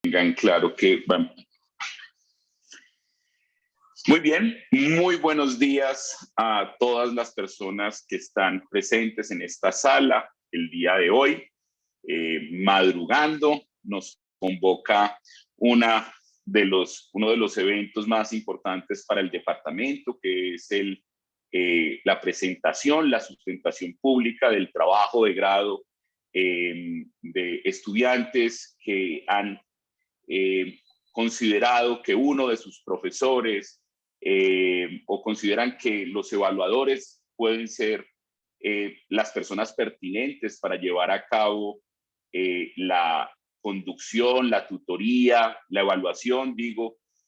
Tengan claro que van. Muy bien, muy buenos días a todas las personas que están presentes en esta sala el día de hoy. Madrugando nos convoca uno de los eventos más importantes para el departamento, que es la presentación, la sustentación pública del trabajo de grado de estudiantes que han considerado que uno de sus profesores o consideran que los evaluadores pueden ser las personas pertinentes para llevar a cabo la conducción, la tutoría, la evaluación,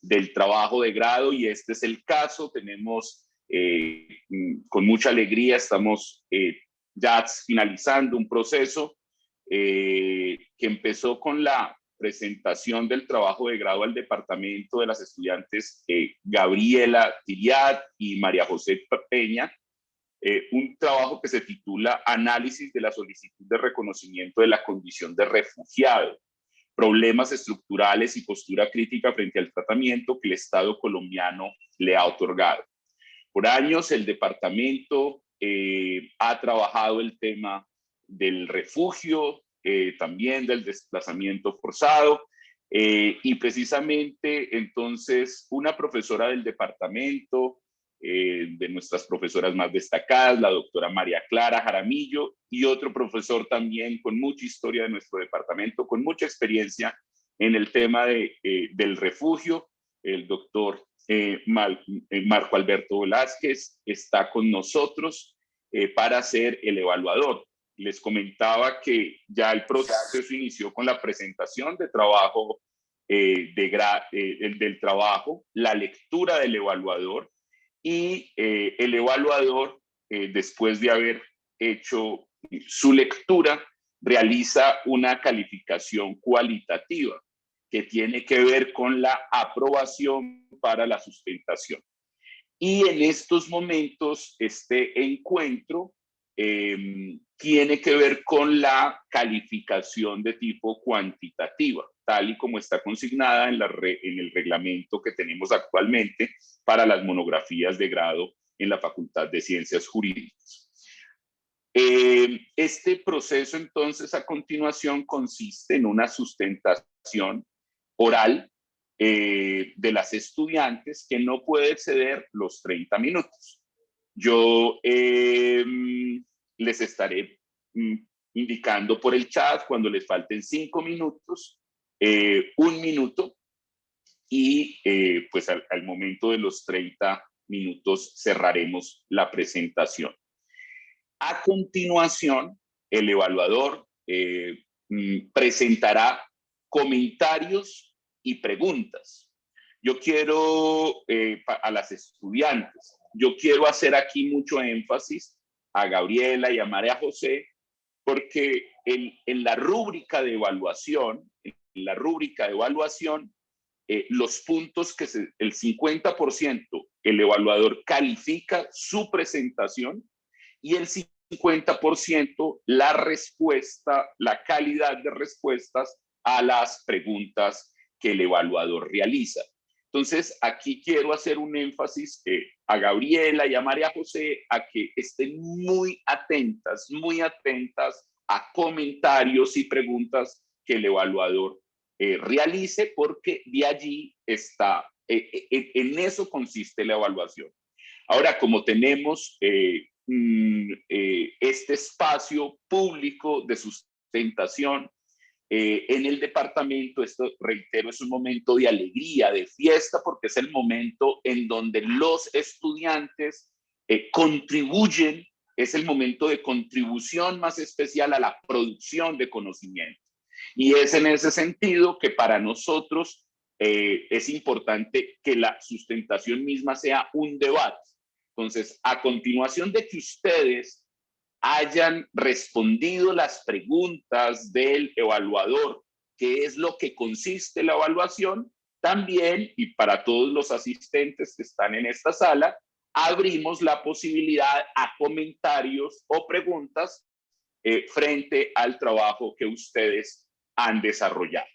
del trabajo de grado, y este es el caso. Tenemos con mucha alegría, estamos ya finalizando un proceso que empezó con la presentación del trabajo de grado al departamento de las estudiantes Gabriela Tiriat y María José Peña, un trabajo que se titula Análisis de la solicitud de reconocimiento de la condición de refugiado, problemas estructurales y postura crítica frente al tratamiento que el Estado colombiano le ha otorgado. Por años el departamento ha trabajado el tema del refugio, también del desplazamiento forzado, y precisamente entonces una profesora del departamento, de nuestras profesoras más destacadas, la doctora María Clara Jaramillo, y otro profesor también con mucha historia de nuestro departamento, con mucha experiencia en el tema del refugio, el doctor Marco Alberto Velázquez, está con nosotros para ser el evaluador. Les comentaba que ya el proceso inició con la presentación de trabajo del trabajo, la lectura del evaluador, y el evaluador, después de haber hecho su lectura, realiza una calificación cualitativa que tiene que ver con la aprobación para la sustentación. Y en estos momentos, este encuentro tiene que ver con la calificación de tipo cuantitativa, tal y como está consignada en el reglamento que tenemos actualmente para las monografías de grado en la Facultad de Ciencias Jurídicas. Este proceso, entonces, a continuación consiste en una sustentación oral de las estudiantes que no puede exceder los 30 minutos. Yo les estaré indicando por el chat cuando les falten 5 minutos, 1 minuto, y pues al momento de los 30 minutos cerraremos la presentación. A continuación, el evaluador presentará comentarios y preguntas. Yo quiero, a las estudiantes, yo quiero hacer aquí mucho énfasis a Gabriela y a María José, porque en la rúbrica de evaluación, los puntos el 50% el evaluador califica su presentación, y el 50% la respuesta, la calidad de respuestas a las preguntas que el evaluador realiza. Entonces, aquí quiero hacer un énfasis a Gabriela y a María José a que estén muy atentas a comentarios y preguntas que el evaluador realice, porque de allí está, en eso consiste la evaluación. Ahora, como tenemos este espacio público de sustentación en el departamento, esto, reitero, es un momento de alegría, de fiesta, porque es el momento en donde los estudiantes contribuyen, es el momento de contribución más especial a la producción de conocimiento. Y es en ese sentido que para nosotros es importante que la sustentación misma sea un debate. Entonces, a continuación de que ustedes hayan respondido las preguntas del evaluador, qué es lo que consiste la evaluación, también, y para todos los asistentes que están en esta sala, abrimos la posibilidad a comentarios o preguntas frente al trabajo que ustedes han desarrollado.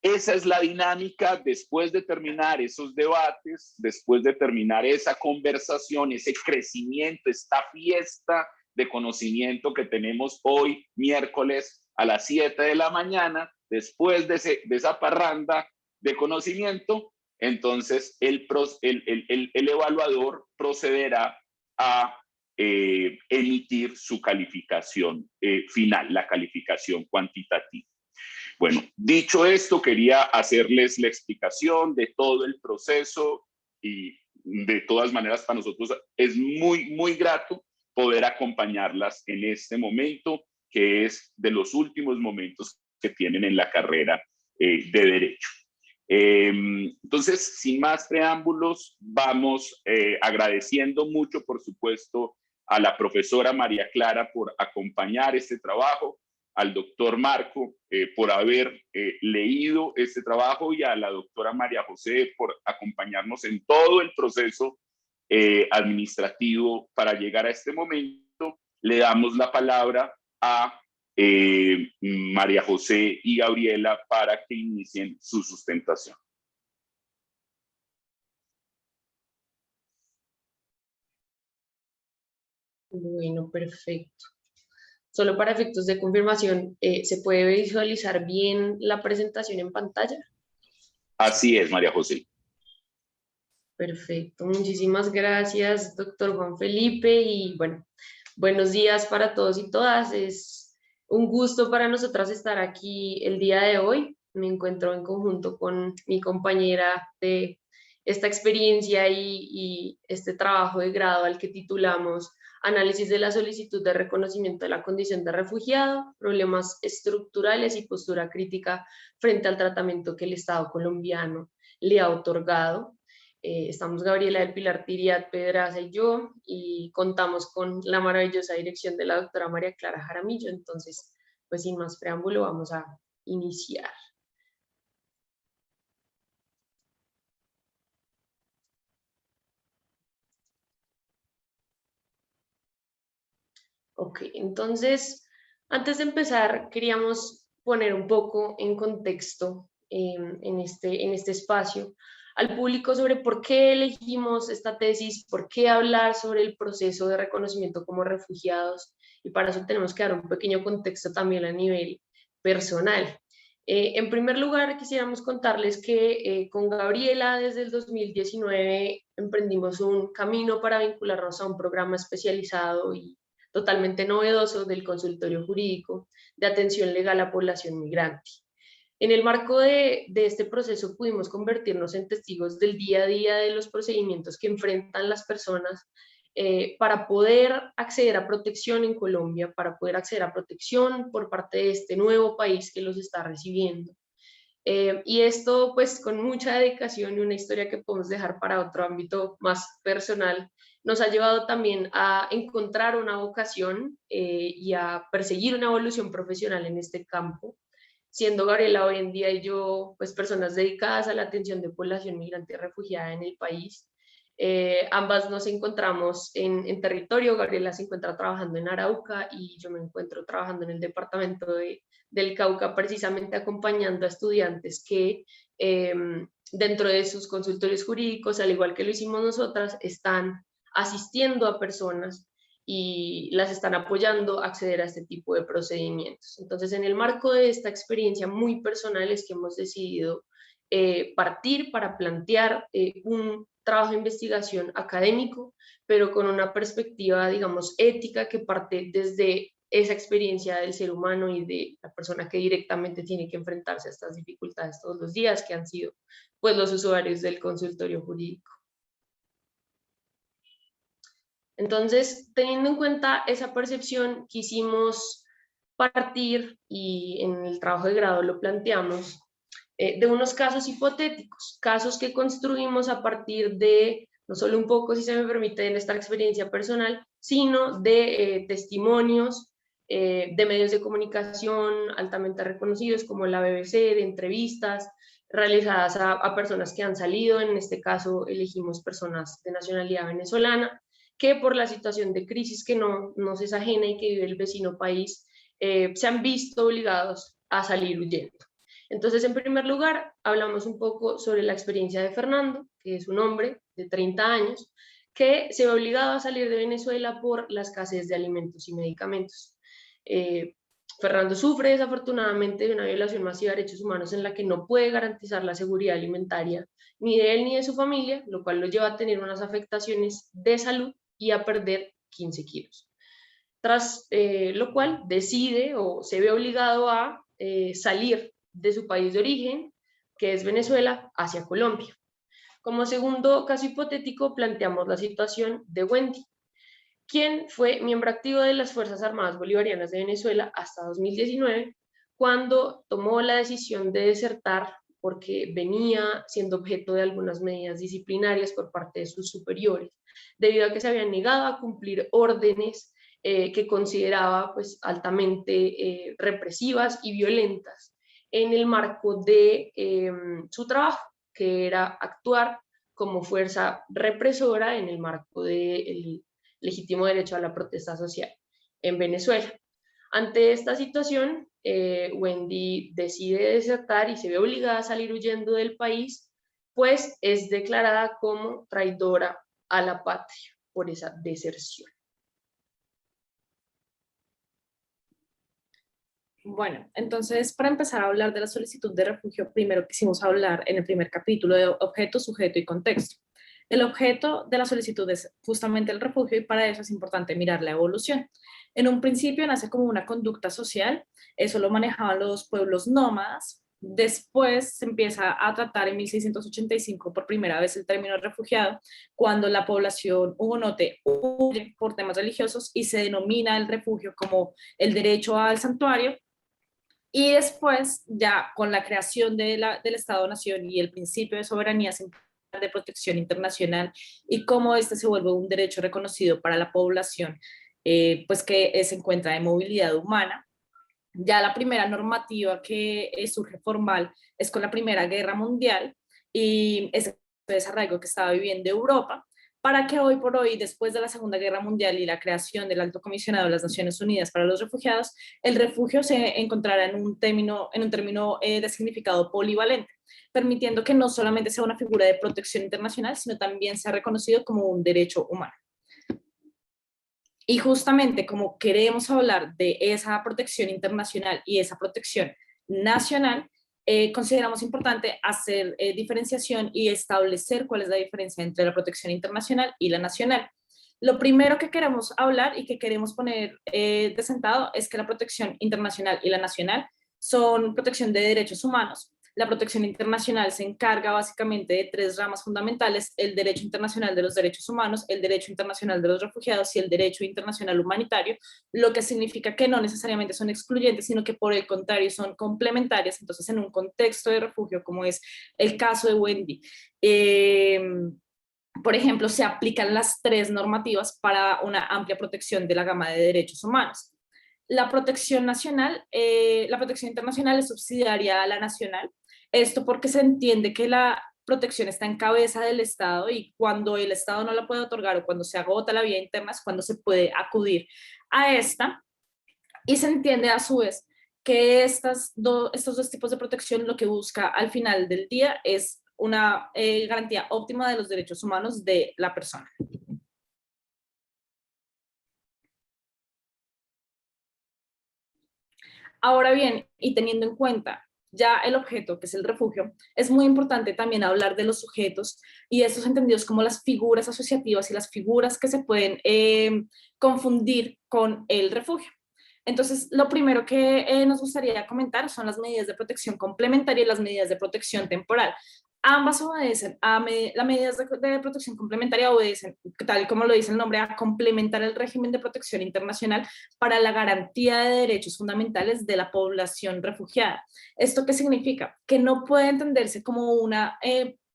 esa es la dinámica después de terminar esos debates, después de terminar esa conversación, ese crecimiento, esta fiesta de conocimiento que tenemos hoy, miércoles a las 7 de la mañana, después de esa parranda de conocimiento, entonces el evaluador procederá a emitir su calificación final, la calificación cuantitativa. Bueno, dicho esto, quería hacerles la explicación de todo el proceso y de todas maneras para nosotros es muy grato poder acompañarlas en este momento, que es de los últimos momentos que tienen en la carrera de Derecho. Entonces, sin más preámbulos, vamos agradeciendo mucho, por supuesto, a la profesora María Clara por acompañar este trabajo, al doctor Marco por haber leído este trabajo y a la doctora María José por acompañarnos en todo el proceso administrativo para llegar a este momento. Le damos la palabra a María José y Gabriela para que inicien su sustentación. Bueno, perfecto. Solo para efectos de confirmación, ¿se puede visualizar bien la presentación en pantalla? Así es, María José. Perfecto, muchísimas gracias, doctor Juan Felipe, y bueno, buenos días para todos y todas. Es un gusto para nosotras estar aquí el día de hoy. Me encuentro en conjunto con mi compañera de esta experiencia y este trabajo de grado al que titulamos Análisis de la solicitud de reconocimiento de la condición de refugiado, problemas estructurales y postura crítica frente al tratamiento que el Estado colombiano le ha otorgado. Estamos Gabriela del Pilar Tiriat Pedraza y yo, y contamos con la maravillosa dirección de la doctora María Clara Jaramillo. Entonces, pues sin más preámbulo, vamos a iniciar. Ok, entonces, antes de empezar, queríamos poner un poco en contexto en este espacio al público sobre por qué elegimos esta tesis, por qué hablar sobre el proceso de reconocimiento como refugiados, y para eso tenemos que dar un pequeño contexto también a nivel personal. En primer lugar, quisiéramos contarles que con Gabriela desde el 2019 emprendimos un camino para vincularnos a un programa especializado y totalmente novedoso del consultorio jurídico de atención legal a población migrante. En el marco de este proceso pudimos convertirnos en testigos del día a día de los procedimientos que enfrentan las personas para poder acceder a protección en Colombia, para poder acceder a protección por parte de este nuevo país que los está recibiendo. Y esto pues con mucha dedicación y una historia que podemos dejar para otro ámbito más personal, nos ha llevado también a encontrar una vocación y a perseguir una evolución profesional en este campo, siendo Gabriela hoy en día y yo pues personas dedicadas a la atención de población migrante y refugiada en el país. Ambas nos encontramos en territorio. Gabriela se encuentra trabajando en Arauca y yo me encuentro trabajando en el departamento del Cauca, precisamente acompañando a estudiantes que dentro de sus consultorios jurídicos, al igual que lo hicimos nosotras, están asistiendo a personas y las están apoyando a acceder a este tipo de procedimientos. Entonces, en el marco de esta experiencia muy personal es que hemos decidido partir para plantear un trabajo de investigación académico, pero con una perspectiva, digamos, ética que parte desde esa experiencia del ser humano y de la persona que directamente tiene que enfrentarse a estas dificultades todos los días, que han sido pues los usuarios del consultorio jurídico. Entonces, teniendo en cuenta esa percepción, quisimos partir, y en el trabajo de grado lo planteamos, de unos casos hipotéticos, casos que construimos a partir de, no solo un poco, si se me permite, de nuestra experiencia personal, sino de testimonios de medios de comunicación altamente reconocidos como la BBC, de entrevistas realizadas a personas que han salido. En este caso elegimos personas de nacionalidad venezolana, que por la situación de crisis que no nos es ajena y que vive el vecino país, se han visto obligados a salir huyendo. Entonces, en primer lugar, hablamos un poco sobre la experiencia de Fernando, que es un hombre de 30 años, que se ve obligado a salir de Venezuela por la escasez de alimentos y medicamentos. Fernando sufre desafortunadamente de una violación masiva de derechos humanos en la que no puede garantizar la seguridad alimentaria ni de él ni de su familia, lo cual lo lleva a tener unas afectaciones de salud y a perder 15 kilos. Tras lo cual decide o se ve obligado a salir de su país de origen, que es Venezuela, hacia Colombia. Como segundo caso hipotético, planteamos la situación de Wendy, quien fue miembro activo de las Fuerzas Armadas Bolivarianas de Venezuela hasta 2019, cuando tomó la decisión de desertar porque venía siendo objeto de algunas medidas disciplinarias por parte de sus superiores, debido a que se habían negado a cumplir órdenes que consideraba pues, altamente represivas y violentas en el marco de su trabajo, que era actuar como fuerza represora en el marco del legítimo derecho a la protesta social en Venezuela. Ante esta situación, Wendy decide desertar y se ve obligada a salir huyendo del país, pues es declarada como traidora a la patria por esa deserción. Bueno, entonces para empezar a hablar de la solicitud de refugio, primero quisimos hablar en el primer capítulo de objeto, sujeto y contexto. El objeto de la solicitud es justamente el refugio y para eso es importante mirar la evolución. En un principio nace como una conducta social, eso lo manejaban los pueblos nómadas. Después se empieza a tratar en 1685 por primera vez el término refugiado, cuando la población hugonote huye por temas religiosos y se denomina el refugio como el derecho al santuario. Y después, ya con la creación del Estado-Nación y el principio de soberanía de protección internacional y cómo este se vuelve un derecho reconocido para la población, pues que se encuentra de movilidad humana. Ya la primera normativa que surge formal es con la Primera Guerra Mundial y ese desarraigo que estaba viviendo Europa, para que hoy por hoy, después de la Segunda Guerra Mundial y la creación del Alto Comisionado de las Naciones Unidas para los Refugiados, el refugio se encontrara en un término de significado polivalente, permitiendo que no solamente sea una figura de protección internacional, sino también sea reconocido como un derecho humano. Y justamente como queremos hablar de esa protección internacional y esa protección nacional, consideramos importante hacer diferenciación y establecer cuál es la diferencia entre la protección internacional y la nacional. Lo primero que queremos hablar y que queremos poner de sentado es que la protección internacional y la nacional son protección de derechos humanos. La protección internacional se encarga básicamente de tres ramas fundamentales: el derecho internacional de los derechos humanos, el derecho internacional de los refugiados y el derecho internacional humanitario, lo que significa que no necesariamente son excluyentes, sino que por el contrario son complementarias. Entonces, en un contexto de refugio, como es el caso de Wendy, por ejemplo, se aplican las tres normativas para una amplia protección de la gama de derechos humanos. La protección nacional, la protección internacional es subsidiaria a la nacional. Esto porque se entiende que la protección está en cabeza del Estado y cuando el Estado no la puede otorgar o cuando se agota la vía interna es cuando se puede acudir a esta. Y se entiende a su vez que estos dos tipos de protección lo que busca al final del día es una garantía óptima de los derechos humanos de la persona. Ahora bien, y teniendo en cuenta ya el objeto, que es el refugio, es muy importante también hablar de los sujetos y estos entendidos como las figuras asociativas y las figuras que se pueden confundir con el refugio. Entonces, lo primero que nos gustaría comentar son las medidas de protección complementaria y las medidas de protección temporal. Ambas obedecen las medidas de protección complementaria obedecen, tal como lo dice el nombre, a complementar el régimen de protección internacional para la garantía de derechos fundamentales de la población refugiada. ¿Esto qué significa? Que no puede entenderse como una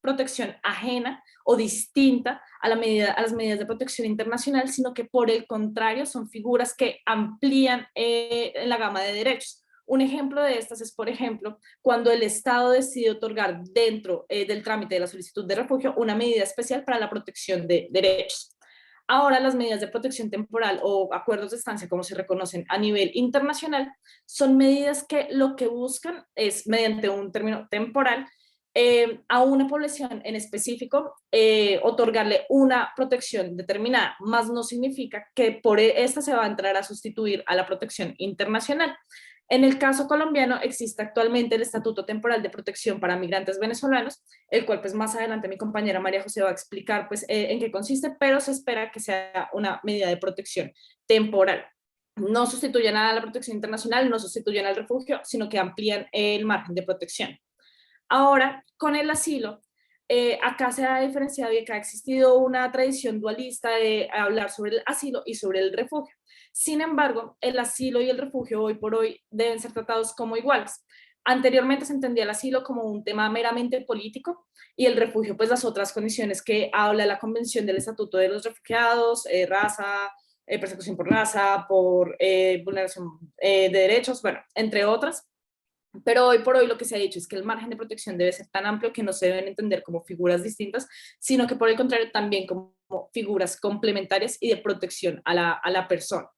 protección ajena o distinta a las medidas de protección internacional, sino que por el contrario son figuras que amplían la gama de derechos. Un ejemplo de estas es, por ejemplo, cuando el Estado decide otorgar dentro del trámite de la solicitud de refugio una medida especial para la protección de derechos. Ahora las medidas de protección temporal o acuerdos de estancia, como se reconocen a nivel internacional, son medidas que lo que buscan es, mediante un término temporal, a una población en específico, otorgarle una protección determinada, más no significa que por esta se va a entrar a sustituir a la protección internacional. En el caso colombiano existe actualmente el Estatuto Temporal de Protección para Migrantes Venezolanos, el cual pues más adelante mi compañera María José va a explicar pues en qué consiste, pero se espera que sea una medida de protección temporal. No sustituyen a la protección internacional, no sustituyen al refugio, sino que amplían el margen de protección. Ahora, con el asilo, acá se ha diferenciado y que ha existido una tradición dualista de hablar sobre el asilo y sobre el refugio. Sin embargo, el asilo y el refugio hoy por hoy deben ser tratados como iguales. Anteriormente se entendía el asilo como un tema meramente político y el refugio, pues las otras condiciones que habla la Convención del Estatuto de los Refugiados, raza, persecución por raza, por vulneración de derechos, bueno, entre otras. Pero hoy por hoy lo que se ha dicho es que el margen de protección debe ser tan amplio que no se deben entender como figuras distintas, sino que por el contrario también como figuras complementarias y de protección a la persona.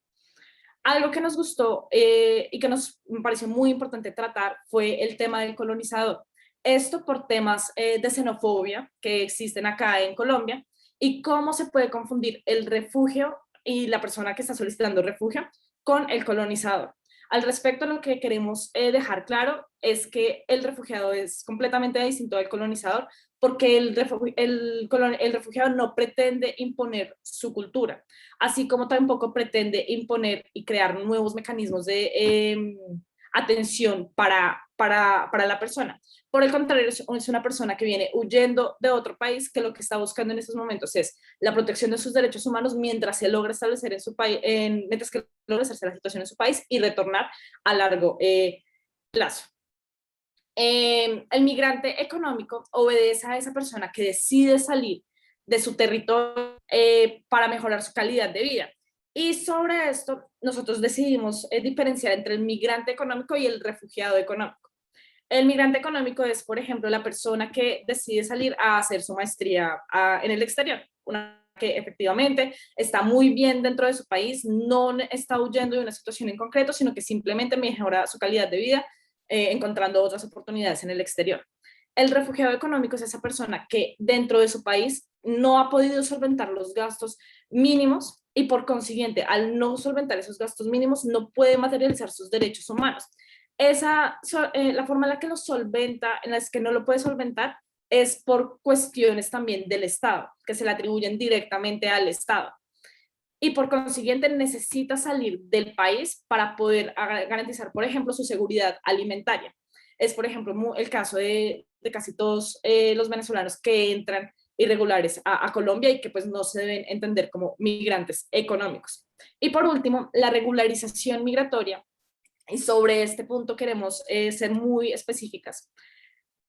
Algo que nos gustó y que me pareció muy importante tratar fue el tema del colonizador. Esto por temas de xenofobia que existen acá en Colombia y cómo se puede confundir el refugio y la persona que está solicitando refugio con el colonizador. Al respecto, lo que queremos dejar claro es que el refugiado es completamente distinto del colonizador porque el refugiado no pretende imponer su cultura, así como tampoco pretende imponer y crear nuevos mecanismos de atención para la persona. Por el contrario, es una persona que viene huyendo de otro país que lo que está buscando en estos momentos es la protección de sus derechos humanos mientras se logra establecer en su país, mientras que logra hacerse la situación en su país y retornar a largo plazo. El migrante económico obedece a esa persona que decide salir de su territorio para mejorar su calidad de vida. Y sobre esto, nosotros decidimos diferenciar entre el migrante económico y el refugiado económico. El migrante económico es, por ejemplo, la persona que decide salir a hacer su maestría en el exterior, una que efectivamente está muy bien dentro de su país, no está huyendo de una situación en concreto, sino que simplemente mejora su calidad de vida encontrando otras oportunidades en el exterior. El refugiado económico es esa persona que dentro de su país no ha podido solventar los gastos mínimos y por consiguiente, al no solventar esos gastos mínimos, no puede materializar sus derechos humanos. La forma en la que lo solventa, en la que no lo puede solventar, es por cuestiones también del Estado, que se le atribuyen directamente al Estado. Y por consiguiente necesita salir del país para poder garantizar, por ejemplo, su seguridad alimentaria. Es, por ejemplo, el caso de casi todos los venezolanos que entran irregulares a Colombia y que pues no se deben entender como migrantes económicos. Y por último, la regularización migratoria. Y sobre este punto queremos ser muy específicas.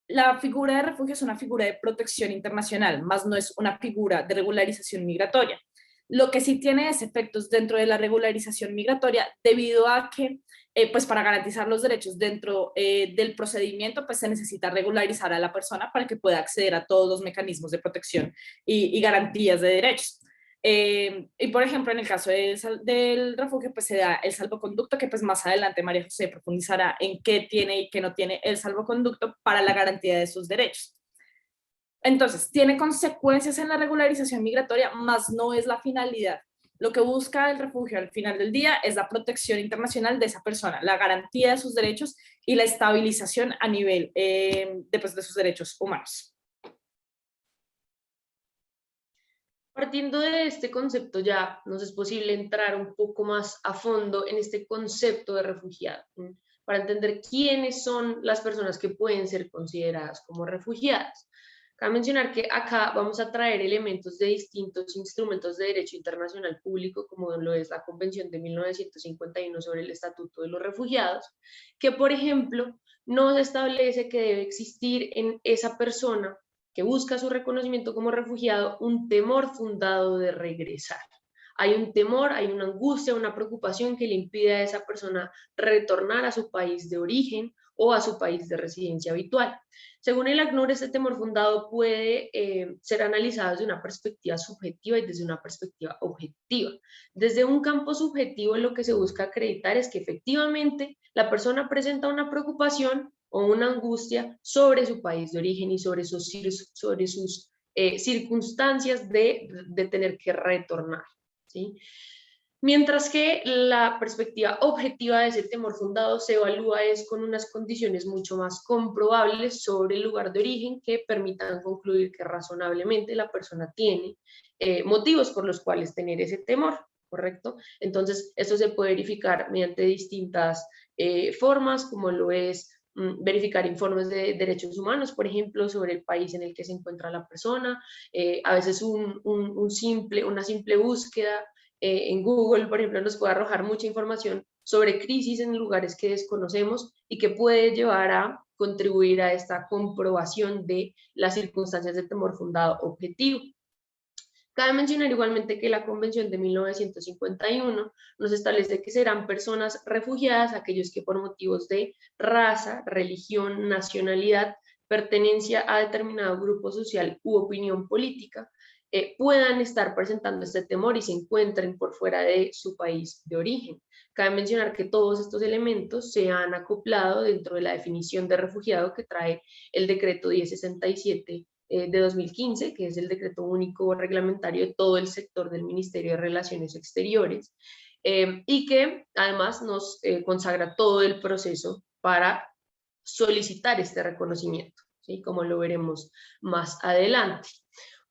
La figura de refugio es una figura de protección internacional, más no es una figura de regularización migratoria. Lo que sí tiene es efectos dentro de la regularización migratoria debido a que pues para garantizar los derechos dentro del procedimiento pues se necesita regularizar a la persona para que pueda acceder a todos los mecanismos de protección y garantías de derechos. Y por ejemplo, en el caso del refugio, pues se da el salvoconducto, que pues más adelante María José profundizará en qué tiene y qué no tiene el salvoconducto para la garantía de sus derechos. Entonces, tiene consecuencias en la regularización migratoria, más no es la finalidad. Lo que busca el refugio al final del día es la protección internacional de esa persona, la garantía de sus derechos y la estabilización a nivel de sus derechos humanos. Partiendo de este concepto ya nos es posible entrar un poco más a fondo en este concepto de refugiado, para entender quiénes son las personas que pueden ser consideradas como refugiadas. Cabe mencionar que acá vamos a traer elementos de distintos instrumentos de derecho internacional público, como lo es la Convención de 1951 sobre el Estatuto de los Refugiados, que por ejemplo nos establece que debe existir en esa persona que busca su reconocimiento como refugiado un temor fundado de regresar. Hay un temor, hay una angustia, una preocupación que le impide a esa persona retornar a su país de origen o a su país de residencia habitual. Según el ACNUR, este temor fundado puede ser analizado desde una perspectiva subjetiva y desde una perspectiva objetiva. Desde un campo subjetivo, lo que se busca acreditar es que efectivamente la persona presenta una preocupación o una angustia sobre su país de origen y sobre sus circunstancias de tener que retornar, ¿sí? Mientras que la perspectiva objetiva de ese temor fundado se evalúa es con unas condiciones mucho más comprobables sobre el lugar de origen que permitan concluir que razonablemente la persona tiene motivos por los cuales tener ese temor, ¿correcto? Entonces, esto se puede verificar mediante distintas formas, como lo es verificar informes de derechos humanos, por ejemplo, sobre el país en el que se encuentra la persona, a veces una simple búsqueda en Google, por ejemplo, nos puede arrojar mucha información sobre crisis en lugares que desconocemos y que puede llevar a contribuir a esta comprobación de las circunstancias de temor fundado objetivo. Cabe mencionar igualmente que la Convención de 1951 nos establece que serán personas refugiadas aquellos que por motivos de raza, religión, nacionalidad, pertenencia a determinado grupo social u opinión política, puedan estar presentando este temor y se encuentren por fuera de su país de origen. Cabe mencionar que todos estos elementos se han acoplado dentro de la definición de refugiado que trae el decreto 1067 de 2015, que es el decreto único reglamentario de todo el sector del Ministerio de Relaciones Exteriores, y que además nos consagra todo el proceso para solicitar este reconocimiento, ¿sí? Como lo veremos más adelante.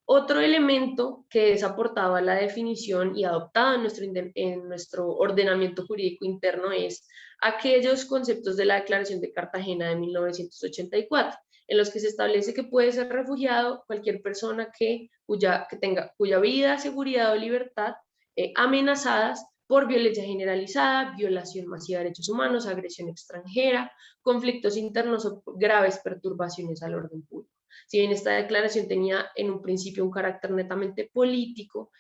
Otro elemento que es aportado a la definición y adoptado en nuestro ordenamiento jurídico interno es aquellos conceptos de la Declaración de Cartagena de 1984, en los que se establece que puede ser refugiado cualquier persona cuya vida, seguridad o libertad amenazadas por violencia generalizada, violación masiva de derechos humanos, agresión extranjera, conflictos internos o graves perturbaciones al orden público. Si bien esta declaración tenía en un principio un carácter netamente político,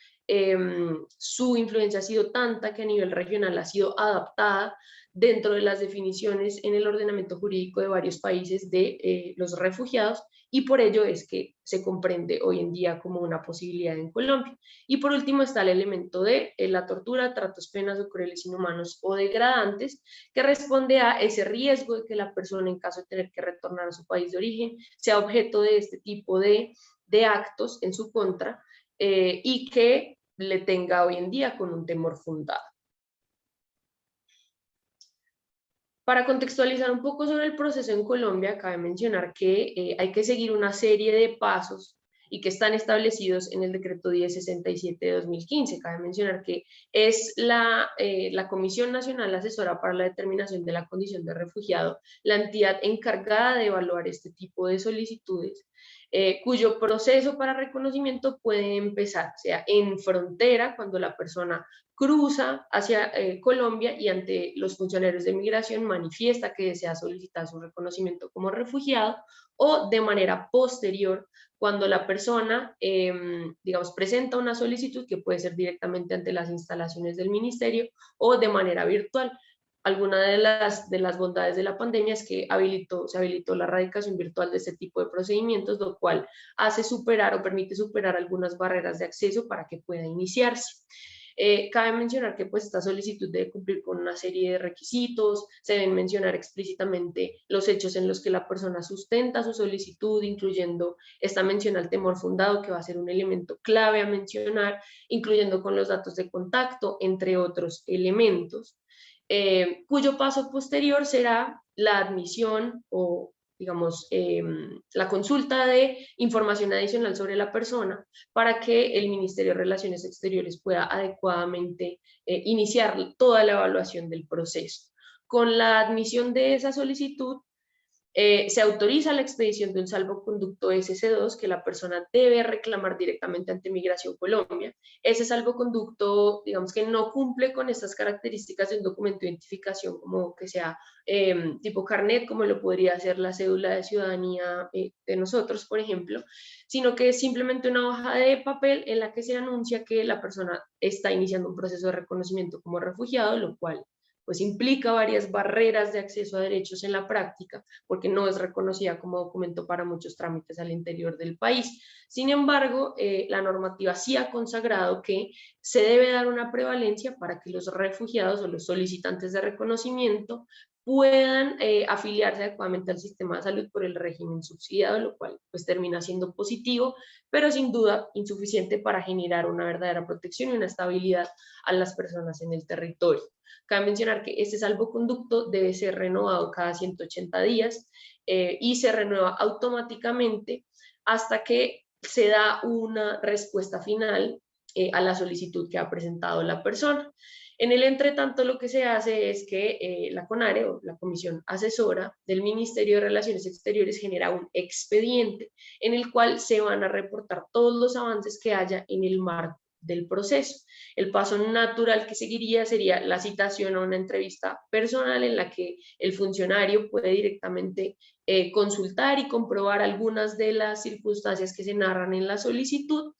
su influencia ha sido tanta que a nivel regional ha sido adaptada dentro de las definiciones en el ordenamiento jurídico de varios países de los refugiados, y por ello es que se comprende hoy en día como una posibilidad en Colombia. Y por último está el elemento de la tortura, tratos, penas o crueles, inhumanos o degradantes, que responde a ese riesgo de que la persona, en caso de tener que retornar a su país de origen, sea objeto de este tipo de actos en su contra, y que le tenga hoy en día con un temor fundado. Para contextualizar un poco sobre el proceso en Colombia, cabe mencionar que hay que seguir una serie de pasos y que están establecidos en el decreto 1067 de 2015. Cabe mencionar que es la Comisión Nacional Asesora para la Determinación de la Condición de Refugiado la entidad encargada de evaluar este tipo de solicitudes, cuyo proceso para reconocimiento puede empezar, sea en frontera, cuando la persona cruza hacia Colombia y ante los funcionarios de migración manifiesta que desea solicitar su reconocimiento como refugiado, o de manera posterior, cuando la persona, digamos, presenta una solicitud que puede ser directamente ante las instalaciones del ministerio o de manera virtual. Alguna de las bondades de la pandemia es que se habilitó la erradicación virtual de este tipo de procedimientos, lo cual hace superar o permite superar algunas barreras de acceso para que pueda iniciarse. Cabe mencionar que pues, esta solicitud debe cumplir con una serie de requisitos, se deben mencionar explícitamente los hechos en los que la persona sustenta su solicitud, incluyendo esta mención al temor fundado, que va a ser un elemento clave a mencionar, incluyendo con los datos de contacto, entre otros elementos. Cuyo paso posterior será la admisión o, digamos, la consulta de información adicional sobre la persona para que el Ministerio de Relaciones Exteriores pueda adecuadamente iniciar toda la evaluación del proceso. Con la admisión de esa solicitud, se autoriza la expedición de un salvoconducto SC2 que la persona debe reclamar directamente ante Migración Colombia. Ese salvoconducto, digamos que no cumple con estas características de un documento de identificación como que sea tipo carnet, como lo podría ser la cédula de ciudadanía de nosotros, por ejemplo, sino que es simplemente una hoja de papel en la que se anuncia que la persona está iniciando un proceso de reconocimiento como refugiado, lo cual pues implica varias barreras de acceso a derechos en la práctica, porque no es reconocida como documento para muchos trámites al interior del país. Sin embargo, la normativa sí ha consagrado que se debe dar una prevalencia para que los refugiados o los solicitantes de reconocimiento puedan afiliarse adecuadamente al sistema de salud por el régimen subsidiado, lo cual pues termina siendo positivo, pero sin duda insuficiente para generar una verdadera protección y una estabilidad a las personas en el territorio. Cabe mencionar que este salvoconducto debe ser renovado cada 180 días y se renueva automáticamente hasta que se da una respuesta final a la solicitud que ha presentado la persona. En el entretanto, lo que se hace es que la CONARE, o la Comisión Asesora del Ministerio de Relaciones Exteriores, genera un expediente en el cual se van a reportar todos los avances que haya en el marco del proceso. El paso natural que seguiría sería la citación a una entrevista personal en la que el funcionario puede directamente consultar y comprobar algunas de las circunstancias que se narran en la solicitud.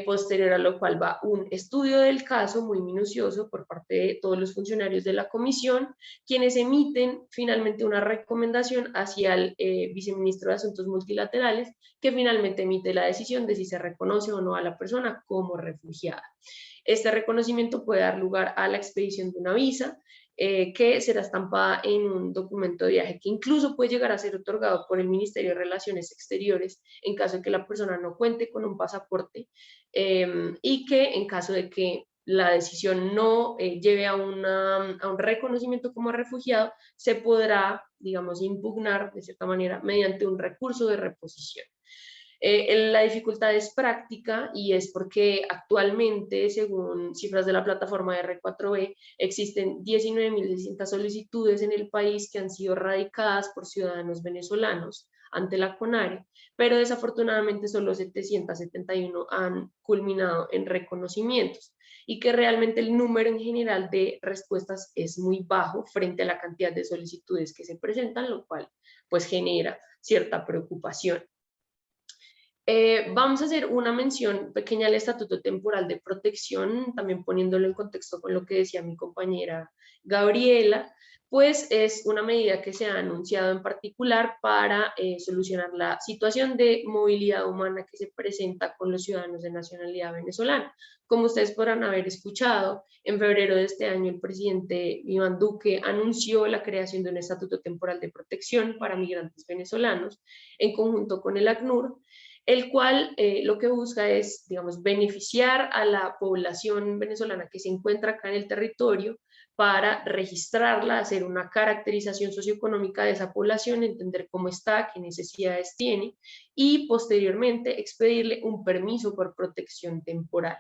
Posterior a lo cual va un estudio del caso muy minucioso por parte de todos los funcionarios de la comisión, quienes emiten finalmente una recomendación hacia el viceministro de Asuntos Multilaterales, que finalmente emite la decisión de si se reconoce o no a la persona como refugiada. Este reconocimiento puede dar lugar a la expedición de una visa, que será estampada en un documento de viaje que incluso puede llegar a ser otorgado por el Ministerio de Relaciones Exteriores en caso de que la persona no cuente con un pasaporte y que en caso de que la decisión no lleve a un reconocimiento como refugiado, se podrá, digamos, impugnar de cierta manera mediante un recurso de reposición. La dificultad es práctica y es porque actualmente, según cifras de la plataforma R4B, existen 19.600 solicitudes en el país que han sido radicadas por ciudadanos venezolanos ante la CONARE, pero desafortunadamente solo 771 han culminado en reconocimientos y que realmente el número en general de respuestas es muy bajo frente a la cantidad de solicitudes que se presentan, lo cual pues genera cierta preocupación. Vamos a hacer una mención pequeña al Estatuto Temporal de Protección, también poniéndolo en contexto con lo que decía mi compañera Gabriela, pues es una medida que se ha anunciado en particular para solucionar la situación de movilidad humana que se presenta con los ciudadanos de nacionalidad venezolana. Como ustedes podrán haber escuchado, en febrero de este año el presidente Iván Duque anunció la creación de un Estatuto Temporal de Protección para migrantes venezolanos en conjunto con el ACNUR, el cual lo que busca es, digamos, beneficiar a la población venezolana que se encuentra acá en el territorio para registrarla, hacer una caracterización socioeconómica de esa población, entender cómo está, qué necesidades tiene y posteriormente expedirle un permiso por protección temporal.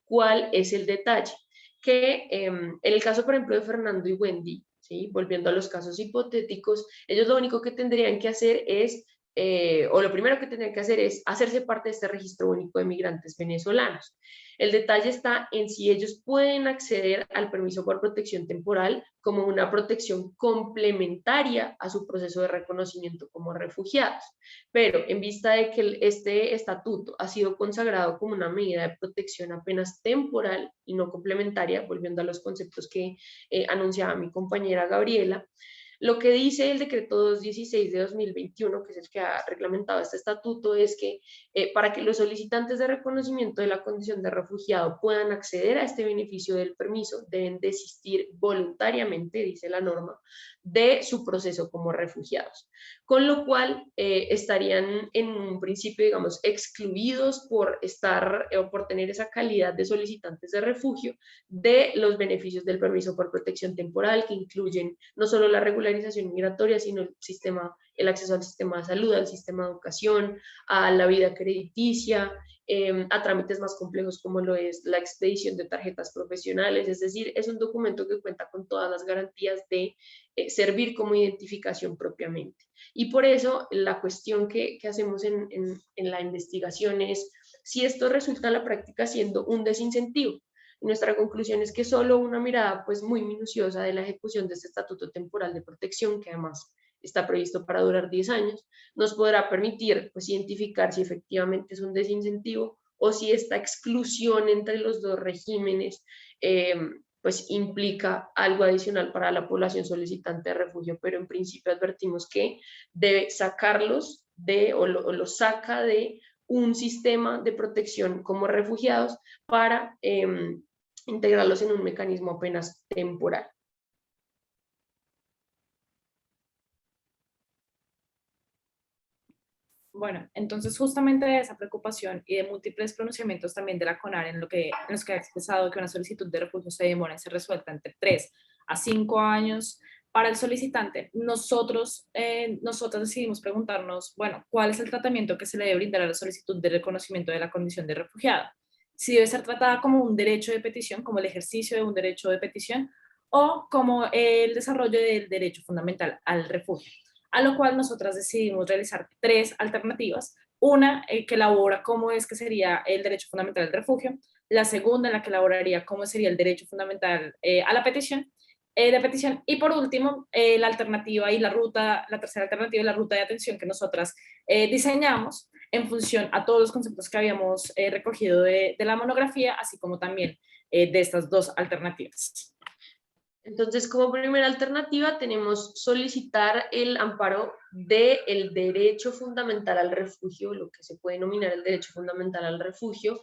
¿Cuál es el detalle? Que en el caso, por ejemplo, de Fernando y Wendy, ¿sí? Volviendo a los casos hipotéticos, ellos lo único que tendrían que hacer es o lo primero que tendrían que hacer es hacerse parte de este registro único de migrantes venezolanos. El detalle está en si ellos pueden acceder al permiso por protección temporal como una protección complementaria a su proceso de reconocimiento como refugiados. Pero en vista de que este estatuto ha sido consagrado como una medida de protección apenas temporal y no complementaria, volviendo a los conceptos que anunciaba mi compañera Gabriela, lo que dice el decreto 216 de 2021, que es el que ha reglamentado este estatuto, es que para que los solicitantes de reconocimiento de la condición de refugiado puedan acceder a este beneficio del permiso, deben desistir voluntariamente, dice la norma, de su proceso como refugiados. Con lo cual estarían en un principio, digamos, excluidos por estar o por tener esa calidad de solicitantes de refugio de los beneficios del permiso por protección temporal, que incluyen no solo la regularización migratoria, sino el acceso al sistema de salud, al sistema de educación, a la vida crediticia, a trámites más complejos como lo es la expedición de tarjetas profesionales. Es decir, es un documento que cuenta con todas las garantías de servir como identificación propiamente. Y por eso la cuestión que hacemos en la investigación es si esto resulta en la práctica siendo un desincentivo. Nuestra conclusión es que solo una mirada pues muy minuciosa de la ejecución de este estatuto temporal de protección, que además está previsto para durar 10 años, nos podrá permitir pues identificar si efectivamente es un desincentivo o si esta exclusión entre los dos regímenes pues implica algo adicional para la población solicitante de refugio, pero en principio advertimos que debe sacarlos o los saca de un sistema de protección como refugiados para integrarlos en un mecanismo apenas temporal. Bueno, entonces justamente de esa preocupación y de múltiples pronunciamientos también de la CONARE en los que ha expresado que una solicitud de refugio se demora en ser resuelta entre 3 a 5 años para el solicitante, nosotros decidimos preguntarnos, bueno, ¿cuál es el tratamiento que se le debe brindar a la solicitud de reconocimiento de la condición de refugiada? Si debe ser tratada como un derecho de petición, como el ejercicio de un derecho de petición, o como el desarrollo del derecho fundamental al refugio. A lo cual nosotras decidimos realizar 3 alternativas. Una que elabora cómo es que sería el derecho fundamental al refugio, la segunda en la que elaboraría cómo sería el derecho fundamental a la petición, de petición, y por último, la alternativa y la tercera alternativa y la ruta de atención que nosotras diseñamos en función a todos los conceptos que habíamos recogido de la monografía, así como también de estas 2 alternativas. Entonces, como primera alternativa, tenemos solicitar el amparo del derecho fundamental al refugio, lo que se puede denominar el derecho fundamental al refugio,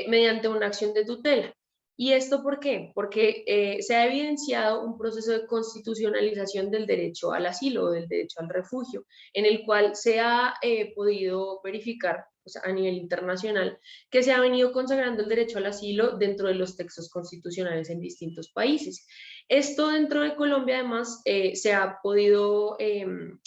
mediante una acción de tutela. ¿Y esto por qué? Porque se ha evidenciado un proceso de constitucionalización del derecho al asilo o del derecho al refugio, en el cual se ha podido verificar, o sea, a nivel internacional, que se ha venido consagrando el derecho al asilo dentro de los textos constitucionales en distintos países. Esto dentro de Colombia, además, se ha podido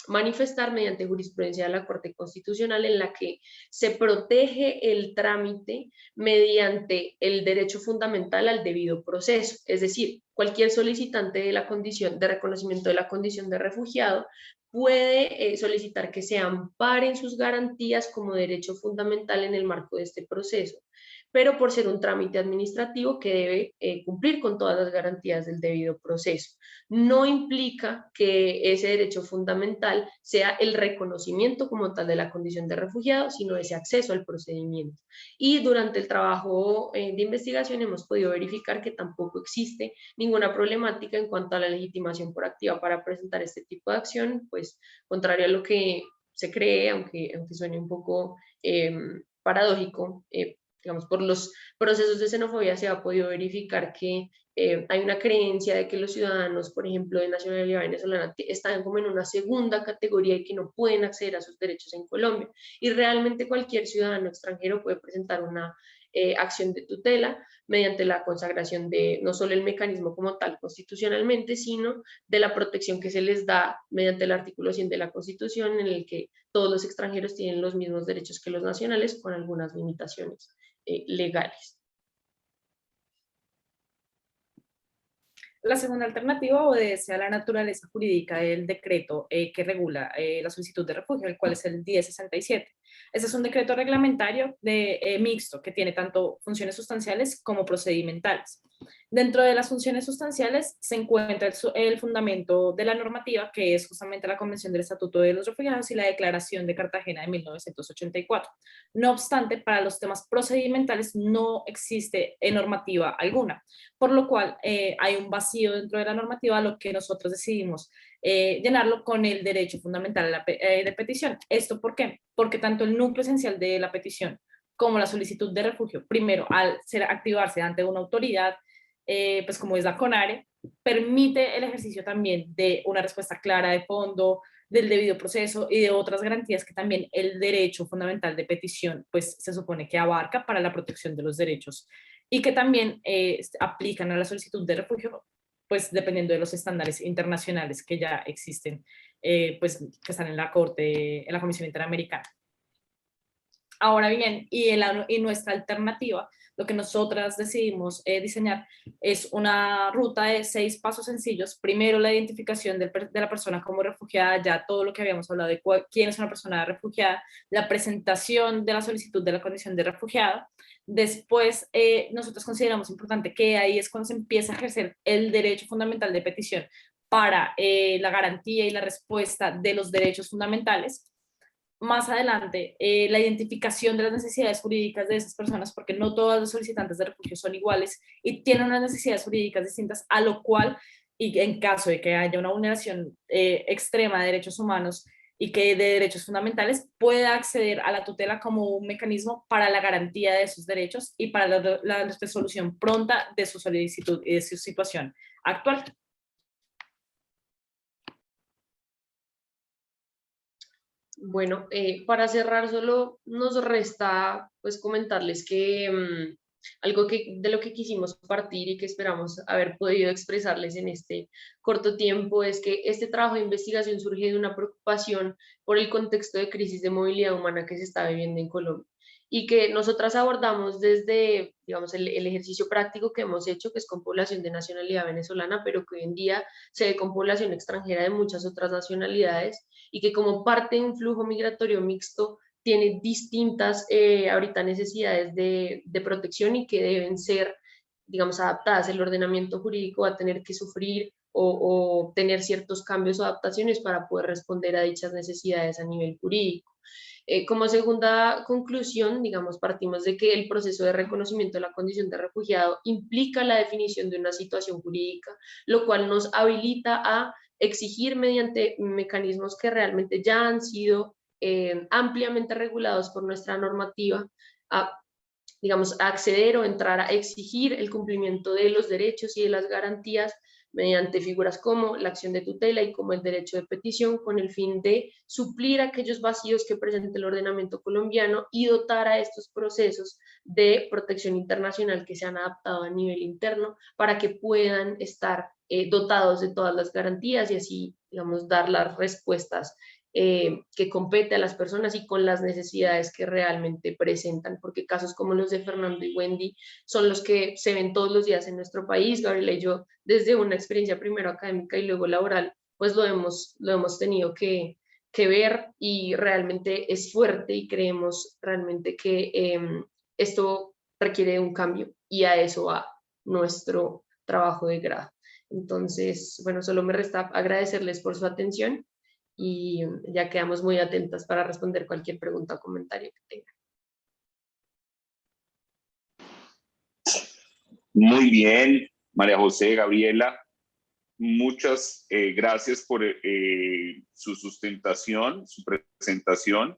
manifestar mediante jurisprudencia de la Corte Constitucional, en la que se protege el trámite mediante el derecho fundamental al debido proceso. Es decir, cualquier solicitante de la condición de reconocimiento de la condición de refugiado puede solicitar que se amparen sus garantías como derecho fundamental en el marco de este proceso, pero por ser un trámite administrativo que debe cumplir con todas las garantías del debido proceso. No implica que ese derecho fundamental sea el reconocimiento como tal de la condición de refugiado, sino ese acceso al procedimiento. Y durante el trabajo de investigación hemos podido verificar que tampoco existe ninguna problemática en cuanto a la legitimación por activa para presentar este tipo de acción, pues contrario a lo que se cree, aunque suene un poco paradójico, digamos, por los procesos de xenofobia se ha podido verificar que hay una creencia de que los ciudadanos, por ejemplo, de nacionalidad venezolana, están como en una segunda categoría y que no pueden acceder a sus derechos en Colombia. Y realmente cualquier ciudadano extranjero puede presentar una acción de tutela mediante la consagración de no solo el mecanismo como tal constitucionalmente, sino de la protección que se les da mediante el artículo 100 de la Constitución, en el que todos los extranjeros tienen los mismos derechos que los nacionales, con algunas limitaciones legales. La segunda alternativa obedece a la naturaleza jurídica del decreto que regula la solicitud de refugio, el cual es el 1067. Este es un decreto reglamentario mixto que tiene tanto funciones sustanciales como procedimentales. Dentro de las funciones sustanciales se encuentra el fundamento de la normativa, que es justamente la Convención del Estatuto de los Refugiados y la Declaración de Cartagena de 1984. No obstante, para los temas procedimentales no existe normativa alguna, por lo cual hay un vacío dentro de la normativa, lo que nosotros decidimos llenarlo con el derecho fundamental de petición. ¿Esto por qué? Porque tanto el núcleo esencial de la petición como la solicitud de refugio, primero, al activarse ante una autoridad, pues como es la CONARE, permite el ejercicio también de una respuesta clara de fondo, del debido proceso y de otras garantías que también el derecho fundamental de petición pues se supone que abarca para la protección de los derechos y que también aplican a la solicitud de refugio pues dependiendo de los estándares internacionales que ya existen, pues que están en la Corte, en la Comisión Interamericana. Ahora bien, y nuestra alternativa, lo que nosotras decidimos diseñar es una ruta de 6 pasos sencillos. Primero, la identificación de la persona como refugiada, ya todo lo que habíamos hablado de quién es una persona refugiada, la presentación de la solicitud de la condición de refugiada. Después, nosotros consideramos importante que ahí es cuando se empieza a ejercer el derecho fundamental de petición para la garantía y la respuesta de los derechos fundamentales. más adelante la identificación de las necesidades jurídicas de esas personas, porque no todos los solicitantes de refugio son iguales y tienen unas necesidades jurídicas distintas, a lo cual, y en caso de que haya una vulneración extrema de derechos humanos y que de derechos fundamentales, pueda acceder a la tutela como un mecanismo para la garantía de sus derechos y para la resolución pronta de su solicitud y de su situación actual. Bueno, para cerrar solo nos resta pues comentarles que algo de lo que quisimos partir y que esperamos haber podido expresarles en este corto tiempo es que este trabajo de investigación surge de una preocupación por el contexto de crisis de movilidad humana que se está viviendo en Colombia y que nosotras abordamos desde, digamos, el ejercicio práctico que hemos hecho, que es con población de nacionalidad venezolana, pero que hoy en día se ve con población extranjera de muchas otras nacionalidades y que como parte de un flujo migratorio mixto tiene distintas ahorita necesidades de protección y que deben ser, digamos, adaptadas. El ordenamiento jurídico va a tener que sufrir o tener ciertos cambios o adaptaciones para poder responder a dichas necesidades a nivel jurídico. Como segunda conclusión, digamos, partimos de que el proceso de reconocimiento de la condición de refugiado implica la definición de una situación jurídica, lo cual nos habilita a exigir mediante mecanismos que realmente ya han sido ampliamente regulados por nuestra normativa, a, digamos, a acceder o entrar a exigir el cumplimiento de los derechos y de las garantías mediante figuras como la acción de tutela y como el derecho de petición, con el fin de suplir aquellos vacíos que presenta el ordenamiento colombiano y dotar a estos procesos de protección internacional que se han adaptado a nivel interno para que puedan estar dotados de todas las garantías y así, digamos, dar las respuestas que compete a las personas y con las necesidades que realmente presentan, porque casos como los de Fernando y Wendy son los que se ven todos los días en nuestro país. Gabriela y yo, desde una experiencia primero académica y luego laboral, pues lo hemos tenido que ver y realmente es fuerte y creemos realmente que esto requiere un cambio y a eso va nuestro trabajo de grado. Entonces, bueno, solo me resta agradecerles por su atención y ya quedamos muy atentas para responder cualquier pregunta o comentario que tengan. Muy bien, María José, Gabriela, muchas gracias por su sustentación, su presentación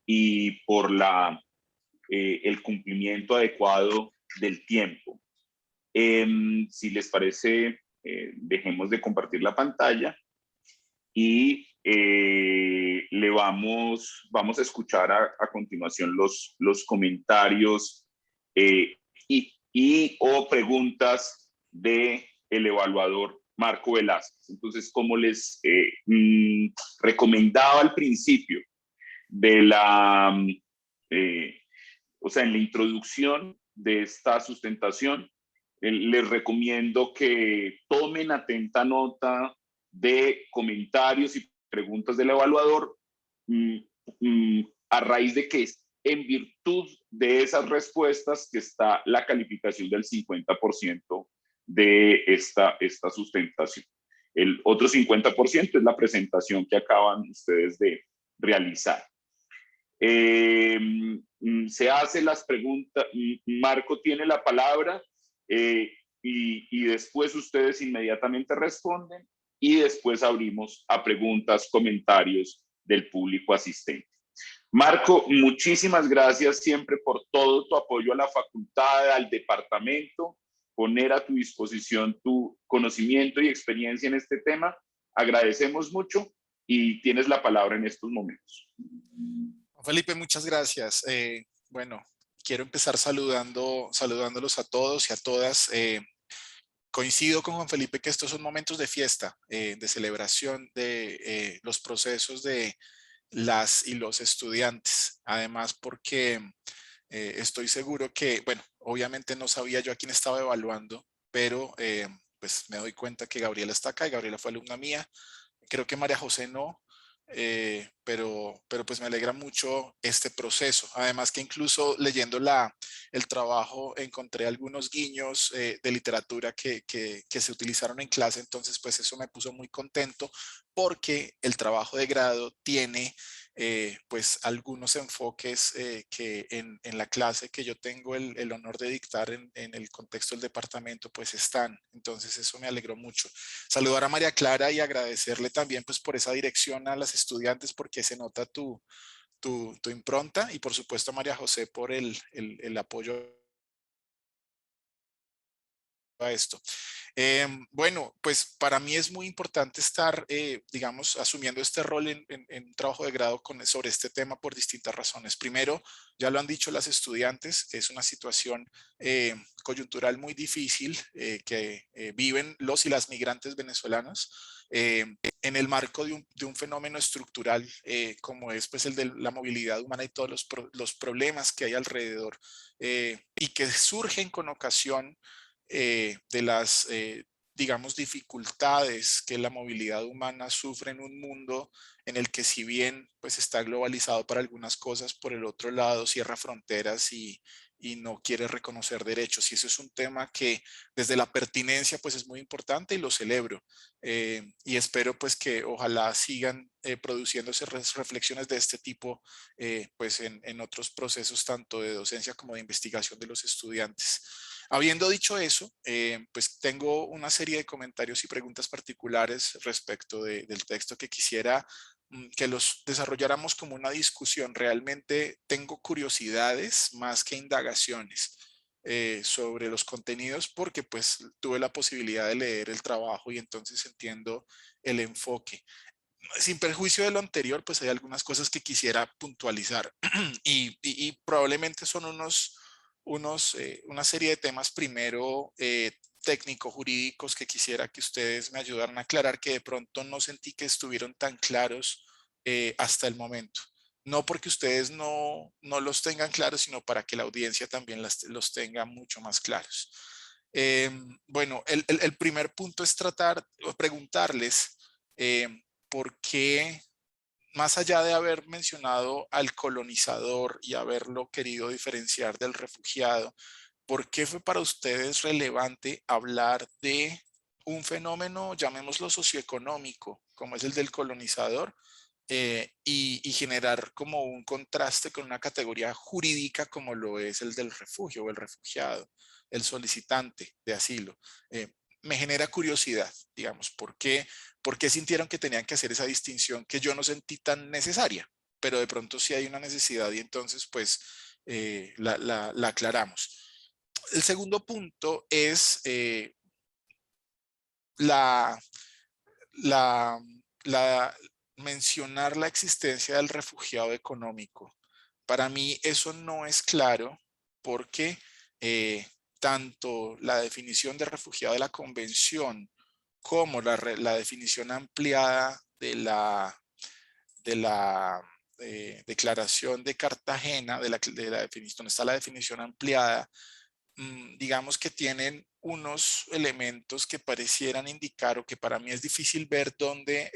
y por el cumplimiento adecuado del tiempo. Si les parece, dejemos de compartir la pantalla y vamos a escuchar a continuación los comentarios o preguntas del evaluador Marco Velázquez. Entonces, como les recomendaba al principio de o sea, en la introducción de esta sustentación, les recomiendo que tomen atenta nota de comentarios y preguntas del evaluador a raíz de que en virtud de esas respuestas que está la calificación del 50% de esta sustentación. El otro 50% es la presentación que acaban ustedes de realizar. Se hacen las preguntas, Marco tiene la palabra y después ustedes inmediatamente responden y después abrimos a preguntas, comentarios del público asistente. Marco, muchísimas gracias siempre por todo tu apoyo a la facultad, al departamento, poner a tu disposición tu conocimiento y experiencia en este tema. Agradecemos mucho y tienes la palabra en estos momentos. Felipe, muchas gracias. Bueno, quiero empezar saludándolos a todos y a todas. Coincido con Juan Felipe que estos son momentos de fiesta, de celebración de los procesos de las y los estudiantes. Además, porque estoy seguro que, bueno, obviamente no sabía yo a quién estaba evaluando, pero pues me doy cuenta que Gabriela está acá y Gabriela fue alumna mía. Creo que María José no. Pero pues me alegra mucho este proceso. Además que incluso leyendo el trabajo encontré algunos guiños de literatura que se utilizaron en clase, entonces pues eso me puso muy contento porque el trabajo de grado tiene pues algunos enfoques que en la clase que yo tengo el honor de dictar en el contexto del departamento pues están. Entonces eso me alegró mucho. Saludar a María Clara y agradecerle también pues por esa dirección a las estudiantes, porque se nota tu impronta, y por supuesto a María José por el apoyo a esto. Bueno, pues para mí es muy importante estar, digamos, asumiendo este rol en un trabajo de grado sobre este tema por distintas razones. Primero, ya lo han dicho las estudiantes, es una situación coyuntural muy difícil que viven los y las migrantes venezolanos en el marco de un fenómeno estructural como es pues el de la movilidad humana y todos los problemas que hay alrededor y que surgen con ocasión de las, digamos, dificultades que la movilidad humana sufre en un mundo en el que, si bien pues está globalizado para algunas cosas, por el otro lado cierra fronteras y no quiere reconocer derechos. Y eso es un tema que desde la pertinencia pues es muy importante y lo celebro. Y espero pues que ojalá sigan produciéndose reflexiones de este tipo pues en otros procesos tanto de docencia como de investigación de los estudiantes. Habiendo dicho eso, pues tengo una serie de comentarios y preguntas particulares respecto del texto que quisiera que los desarrolláramos como una discusión. Realmente tengo curiosidades más que indagaciones sobre los contenidos, porque pues tuve la posibilidad de leer el trabajo y entonces entiendo el enfoque. Sin perjuicio de lo anterior, pues hay algunas cosas que quisiera puntualizar y probablemente son una serie de temas primero técnico-jurídicos que quisiera que ustedes me ayudaran a aclarar, que de pronto no sentí que estuvieron tan claros hasta el momento. No porque ustedes no los tengan claros, sino para que la audiencia también los tenga mucho más claros. Bueno, el primer punto es tratar o preguntarles por qué, más allá de haber mencionado al colonizador y haberlo querido diferenciar del refugiado, ¿por qué fue para ustedes relevante hablar de un fenómeno, llamémoslo socioeconómico, como es el del colonizador, y generar como un contraste con una categoría jurídica como lo es el del refugio o el refugiado, el solicitante de asilo? Me genera curiosidad, digamos, ¿por qué sintieron que tenían que hacer esa distinción que yo no sentí tan necesaria? Pero de pronto sí hay una necesidad y entonces pues la aclaramos. El segundo punto es la, la, mencionar la existencia del refugiado económico. Para mí eso no es claro, porque tanto la definición de refugiado de la Convención como la definición ampliada de la Declaración de Cartagena, de la definición, donde está la definición ampliada, digamos que tienen unos elementos que parecieran indicar, o que para mí es difícil ver, dónde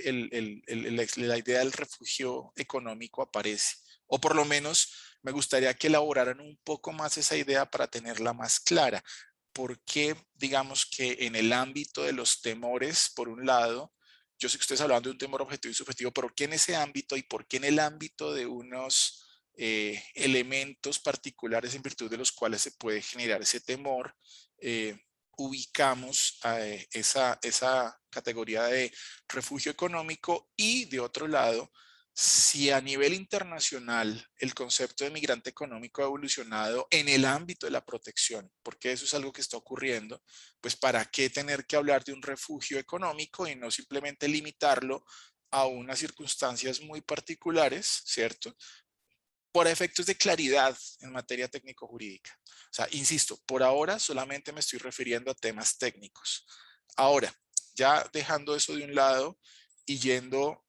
la idea del refugio económico aparece. O por lo menos me gustaría que elaboraran un poco más esa idea para tenerla más clara. Porque digamos que en el ámbito de los temores, por un lado, yo sé que ustedes hablando de un temor objetivo y subjetivo, pero ¿qué en ese ámbito y por qué en el ámbito de unos elementos particulares en virtud de los cuales se puede generar ese temor, ubicamos a esa categoría de refugio económico? Y de otro lado, si a nivel internacional el concepto de migrante económico ha evolucionado en el ámbito de la protección, porque eso es algo que está ocurriendo, pues ¿para qué tener que hablar de un refugio económico y no simplemente limitarlo a unas circunstancias muy particulares, ¿cierto?, por efectos de claridad en materia técnico-jurídica? O sea, insisto, por ahora solamente me estoy refiriendo a temas técnicos. Ahora, ya dejando eso de un lado y yendo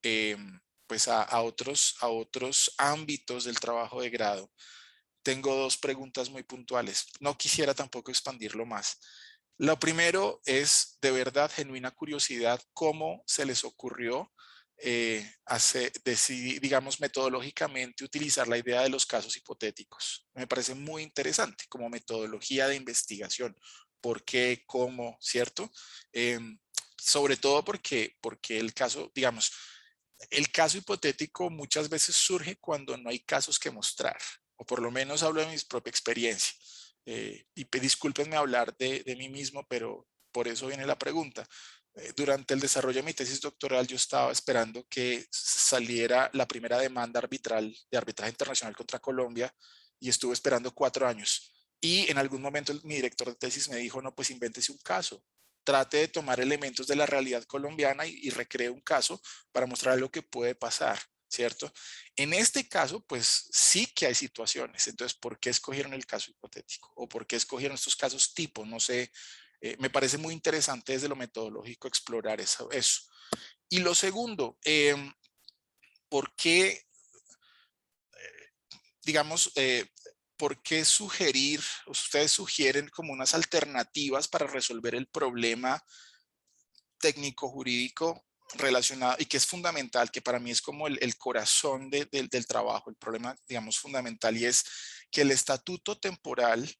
pues a otros ámbitos del trabajo de grado, tengo dos preguntas muy puntuales. No quisiera tampoco expandirlo más. Lo primero es, de verdad, genuina curiosidad, cómo se les ocurrió decidir, digamos, metodológicamente utilizar la idea de los casos hipotéticos. Me parece muy interesante como metodología de investigación. ¿Por qué? ¿Cómo? ¿Cierto? Sobre todo porque el caso, digamos, el caso hipotético muchas veces surge cuando no hay casos que mostrar, o por lo menos hablo de mi propia experiencia. Discúlpenme hablar de mí mismo, pero por eso viene la pregunta. Durante el desarrollo de mi tesis doctoral yo estaba esperando que saliera la primera demanda arbitral de arbitraje internacional contra Colombia y estuve esperando 4 años. Y en algún momento mi director de tesis me dijo, no, pues invéntese un caso. Trate de tomar elementos de la realidad colombiana y recree un caso para mostrar lo que puede pasar, ¿cierto? En este caso, pues sí que hay situaciones. Entonces, ¿por qué escogieron el caso hipotético? ¿O por qué escogieron estos casos tipo? No sé, me parece muy interesante desde lo metodológico explorar eso. Y lo segundo, ¿por qué, digamos, por qué sugerir, ustedes sugieren como unas alternativas para resolver el problema técnico-jurídico relacionado y que es fundamental, que para mí es como el corazón del trabajo, el problema, digamos, fundamental, y es que el estatuto temporal,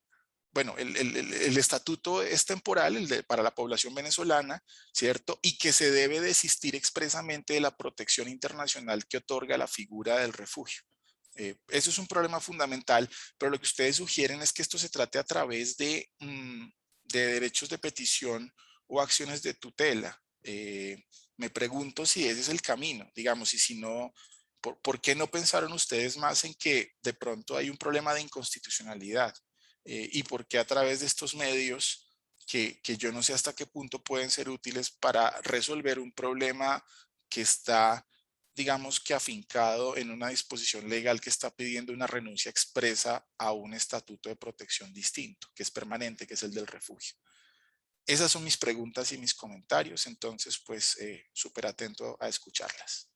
bueno, el estatuto es temporal, para la población venezolana, ¿cierto? Y que se debe desistir expresamente de la protección internacional que otorga la figura del refugio. Eso es un problema fundamental, pero lo que ustedes sugieren es que esto se trate a través de derechos de petición o acciones de tutela. Me pregunto si ese es el camino, digamos, y si no, ¿por qué no pensaron ustedes más en que de pronto hay un problema de inconstitucionalidad? Y por qué a través de estos medios, que yo no sé hasta qué punto pueden ser útiles para resolver un problema que está, digamos, que afincado en una disposición legal que está pidiendo una renuncia expresa a un estatuto de protección distinto, que es permanente, que es el del refugio. Esas son mis preguntas y mis comentarios, entonces pues súper atento a escucharlas.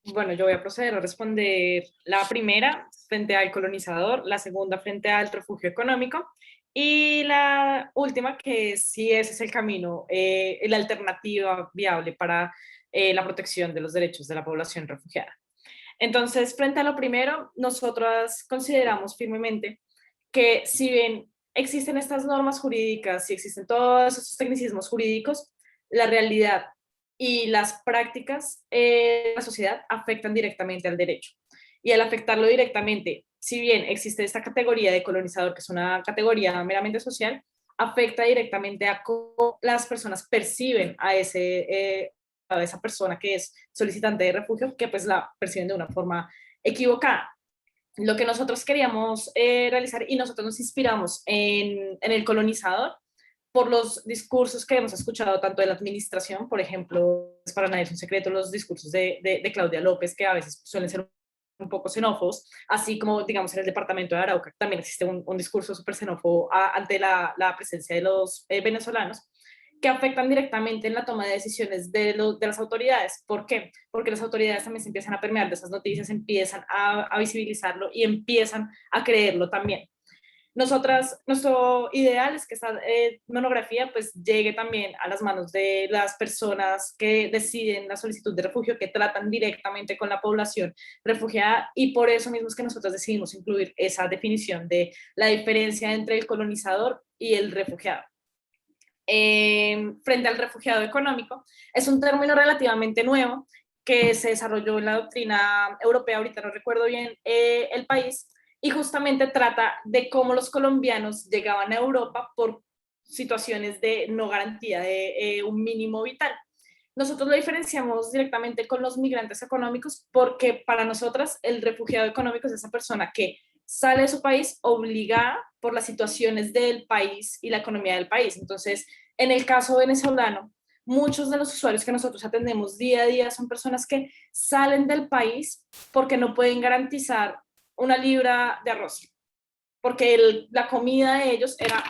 Bueno, yo voy a proceder a responder la primera frente al colonizador, la segunda frente al refugio económico y la última que es si ese es el camino, la alternativa viable para la protección de los derechos de la población refugiada. Entonces, frente a lo primero, nosotras consideramos firmemente que si bien existen estas normas jurídicas y existen todos esos tecnicismos jurídicos, la realidad y las prácticas de la sociedad afectan directamente al derecho. Y al afectarlo directamente, si bien existe esta categoría de colonizador, que es una categoría meramente social, afecta directamente a cómo las personas perciben a esa persona que es solicitante de refugio, que pues la perciben de una forma equivocada. Lo que nosotros queríamos realizar, y nosotros nos inspiramos en el colonizador por los discursos que hemos escuchado tanto de la administración, por ejemplo, es para nadie es un secreto los discursos de Claudia López, que a veces suelen ser un poco xenófobos, así como, digamos, en el departamento de Arauca también existe un discurso súper xenófobo ante la presencia de los venezolanos, que afectan directamente en la toma de decisiones de las autoridades. ¿Por qué? Porque las autoridades también se empiezan a permear de esas noticias, empiezan a visibilizarlo y empiezan a creerlo también. Nosotras, nuestro ideal es que esta monografía pues llegue también a las manos de las personas que deciden la solicitud de refugio, que tratan directamente con la población refugiada, y por eso mismo es que nosotros decidimos incluir esa definición de la diferencia entre el colonizador y el refugiado. Frente al refugiado económico, es un término relativamente nuevo que se desarrolló en la doctrina europea, ahorita no recuerdo bien el país, y justamente trata de cómo los colombianos llegaban a Europa por situaciones de no garantía de un mínimo vital. Nosotros lo diferenciamos directamente con los migrantes económicos porque para nosotras el refugiado económico es esa persona que sale de su país obligada por las situaciones del país y la economía del país. Entonces, en el caso venezolano, muchos de los usuarios que nosotros atendemos día a día son personas que salen del país porque no pueden garantizar una libra de arroz, porque la comida de ellos era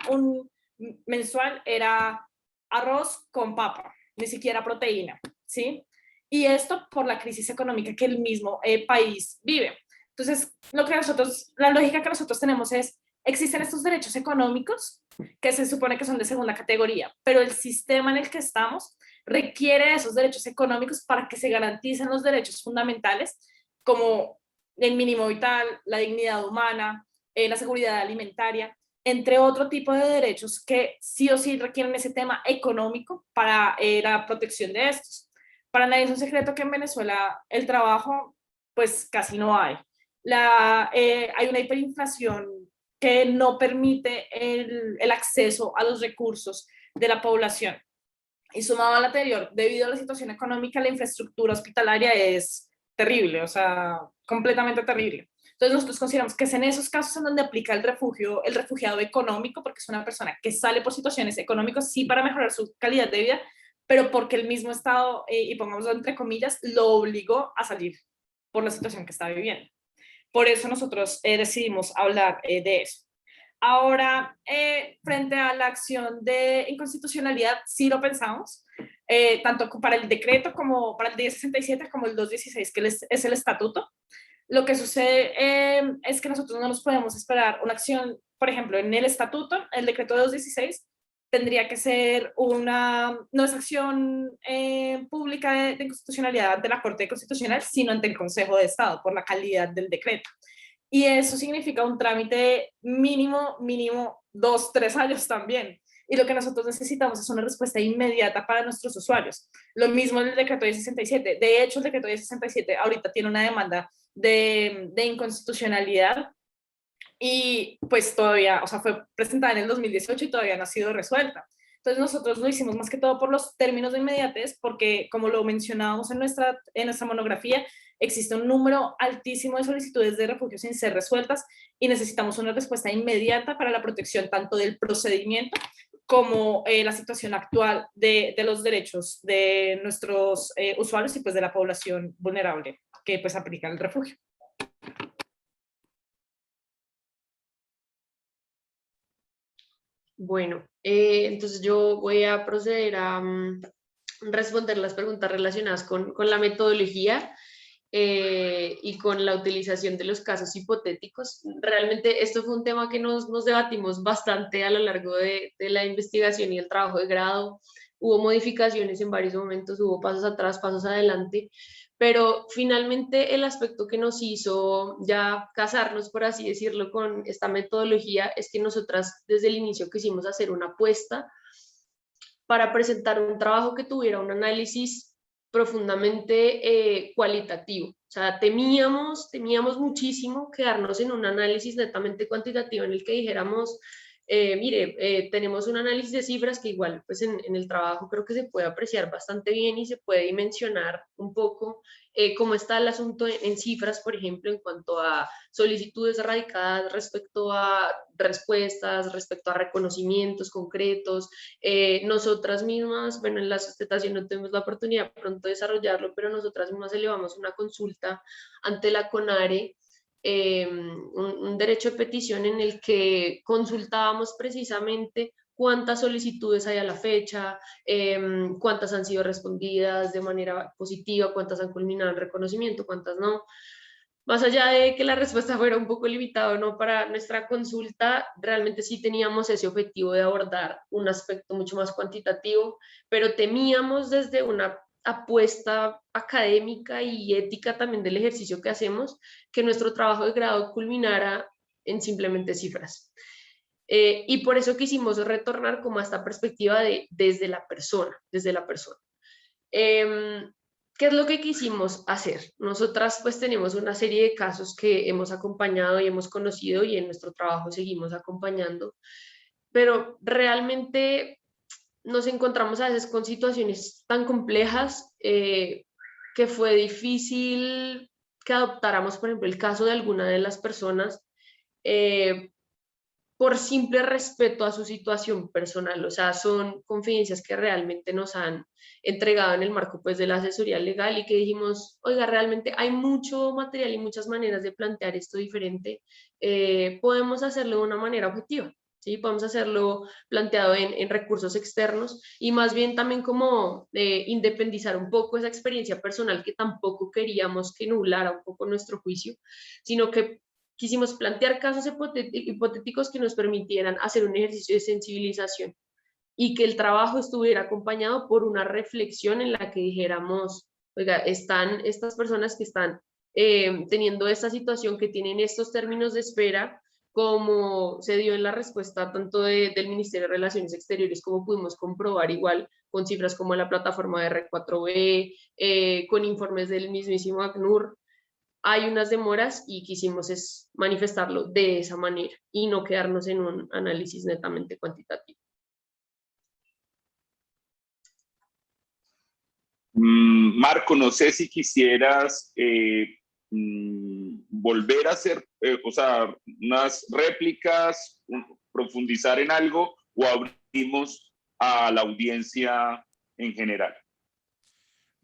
mensual, era arroz con papa, ni siquiera proteína, ¿sí? Y esto por la crisis económica que el mismo país vive. Entonces, la lógica que nosotros tenemos es, existen estos derechos económicos que se supone que son de segunda categoría, pero el sistema en el que estamos requiere esos derechos económicos para que se garanticen los derechos fundamentales como el mínimo vital, la dignidad humana, la seguridad alimentaria, entre otro tipo de derechos que sí o sí requieren ese tema económico para la protección de estos. Para nadie es un secreto que en Venezuela el trabajo, pues casi no hay. Hay una hiperinflación que no permite el acceso a los recursos de la población. Y sumado al anterior, debido a la situación económica, la infraestructura hospitalaria es terrible, o sea, completamente terrible. Entonces nosotros consideramos que es en esos casos en donde aplica el refugio, el refugiado económico, porque es una persona que sale por situaciones económicas, sí para mejorar su calidad de vida, pero porque el mismo Estado, y pongámoslo entre comillas, lo obligó a salir por la situación que está viviendo. Por eso nosotros decidimos hablar de eso. Ahora, frente a la acción de inconstitucionalidad, sí lo pensamos, tanto para el decreto como para el 1067 como el 216, que es el estatuto. Lo que sucede es que nosotros no nos podemos esperar una acción, por ejemplo, en el estatuto, el decreto 216, tendría que ser no es acción pública de inconstitucionalidad ante la Corte Constitucional, sino ante el Consejo de Estado, por la calidad del decreto. Y eso significa un trámite mínimo 2-3 años también. Y lo que nosotros necesitamos es una respuesta inmediata para nuestros usuarios. Lo mismo en el decreto 1067. De hecho, el decreto 1067 ahorita tiene una demanda de inconstitucionalidad y pues todavía, o sea, fue presentada en el 2018 y todavía no ha sido resuelta. Entonces nosotros lo hicimos más que todo por los términos de inmediatez, porque como lo mencionábamos en nuestra monografía, existe un número altísimo de solicitudes de refugio sin ser resueltas y necesitamos una respuesta inmediata para la protección tanto del procedimiento como la situación actual de los derechos de nuestros usuarios y pues de la población vulnerable que pues aplica el refugio. Bueno, entonces yo voy a proceder a responder las preguntas relacionadas con la metodología y con la utilización de los casos hipotéticos. Realmente esto fue un tema que nos debatimos bastante a lo largo de la investigación y el trabajo de grado. Hubo modificaciones en varios momentos, hubo pasos atrás, pasos adelante, pero finalmente el aspecto que nos hizo ya casarnos, por así decirlo, con esta metodología es que nosotras desde el inicio quisimos hacer una apuesta para presentar un trabajo que tuviera un análisis profundamente cualitativo. O sea, temíamos muchísimo quedarnos en un análisis netamente cuantitativo en el que dijéramos, mire, tenemos un análisis de cifras que igual pues en el trabajo creo que se puede apreciar bastante bien y se puede dimensionar un poco cómo está el asunto en cifras, por ejemplo, en cuanto a solicitudes radicadas respecto a respuestas, respecto a reconocimientos concretos. Nosotras mismas, bueno, en la sustentación no tuvimos la oportunidad pronto de desarrollarlo, pero nosotras mismas elevamos una consulta ante la CONARE, un derecho de petición en el que consultábamos precisamente cuántas solicitudes hay a la fecha, cuántas han sido respondidas de manera positiva, cuántas han culminado en reconocimiento, cuántas no. Más allá de que la respuesta fuera un poco limitada o no para nuestra consulta, realmente sí teníamos ese objetivo de abordar un aspecto mucho más cuantitativo, pero temíamos desde una apuesta académica y ética también del ejercicio que hacemos, que nuestro trabajo de grado culminara en simplemente cifras. Y por eso quisimos retornar como a esta perspectiva de desde la persona, desde la persona. ¿Qué es lo que quisimos hacer? Nosotras pues tenemos una serie de casos que hemos acompañado y hemos conocido y en nuestro trabajo seguimos acompañando, pero realmente nos encontramos a veces con situaciones tan complejas que fue difícil que adoptáramos, por ejemplo, el caso de alguna de las personas por simple respeto a su situación personal. O sea, son confidencias que realmente nos han entregado en el marco pues de la asesoría legal y que dijimos, oiga, realmente hay mucho material y muchas maneras de plantear esto diferente. Podemos hacerlo de una manera objetiva. ¿Sí? Podemos hacerlo planteado en recursos externos y más bien también como independizar un poco esa experiencia personal que tampoco queríamos que nublara un poco nuestro juicio, sino que quisimos plantear casos hipotéticos que nos permitieran hacer un ejercicio de sensibilización y que el trabajo estuviera acompañado por una reflexión en la que dijéramos, oiga, están estas personas que están teniendo esta situación, que tienen estos términos de espera, como se dio en la respuesta tanto del Ministerio de Relaciones Exteriores, como pudimos comprobar igual con cifras como la plataforma de R4B, con informes del mismísimo ACNUR, hay unas demoras y quisimos es manifestarlo de esa manera y no quedarnos en un análisis netamente cuantitativo. Marco, no sé si quisieras volver a hacer, o sea, unas réplicas, profundizar en algo, o abrimos a la audiencia en general.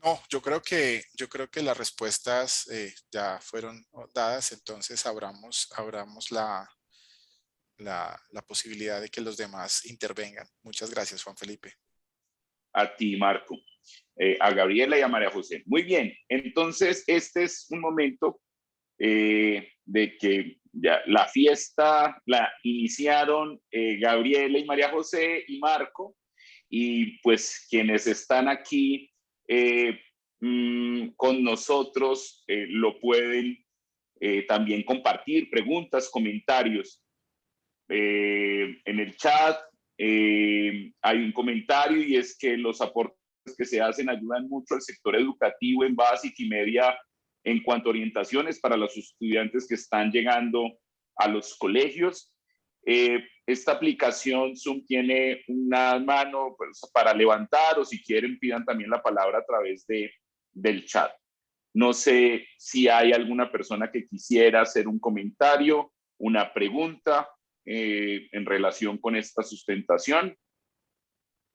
No, yo creo que las respuestas ya fueron dadas, entonces abramos la posibilidad de que los demás intervengan. Muchas gracias, Juan Felipe. A ti, Marco. A Gabriela y a María José. Muy bien, entonces este es un momento de que ya la fiesta la iniciaron Gabriela y María José y Marco, y pues quienes están aquí con nosotros lo pueden también compartir, preguntas, comentarios en el chat. Hay un comentario y es que los aportes que se hacen ayudan mucho al sector educativo en básica y media en cuanto a orientaciones para los estudiantes que están llegando a los colegios. Esta aplicación Zoom tiene una mano pues, para levantar, o si quieren pidan también la palabra a través del chat. No sé si hay alguna persona que quisiera hacer un comentario, una pregunta en relación con esta sustentación.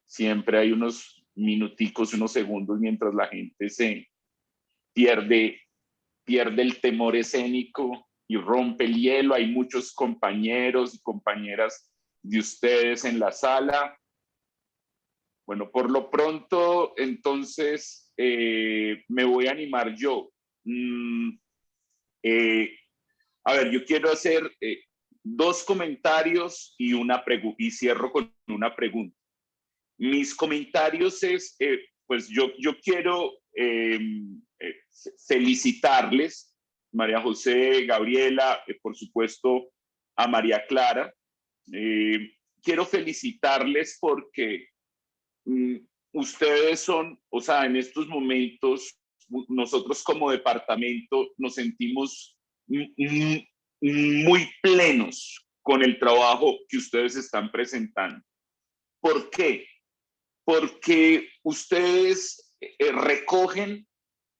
Siempre hay unos minuticos, unos segundos mientras la gente se pierde el temor escénico y rompe el hielo. Hay muchos compañeros y compañeras de ustedes en la sala. Bueno, por lo pronto, entonces, me voy a animar yo. A ver, yo quiero hacer dos comentarios y cierro con una pregunta. Mis comentarios es, pues yo quiero felicitarles, María José, Gabriela, por supuesto a María Clara. Quiero felicitarles porque ustedes son, o sea, en estos momentos, nosotros como departamento nos sentimos muy plenos con el trabajo que ustedes están presentando. ¿Por qué? Porque ustedes recogen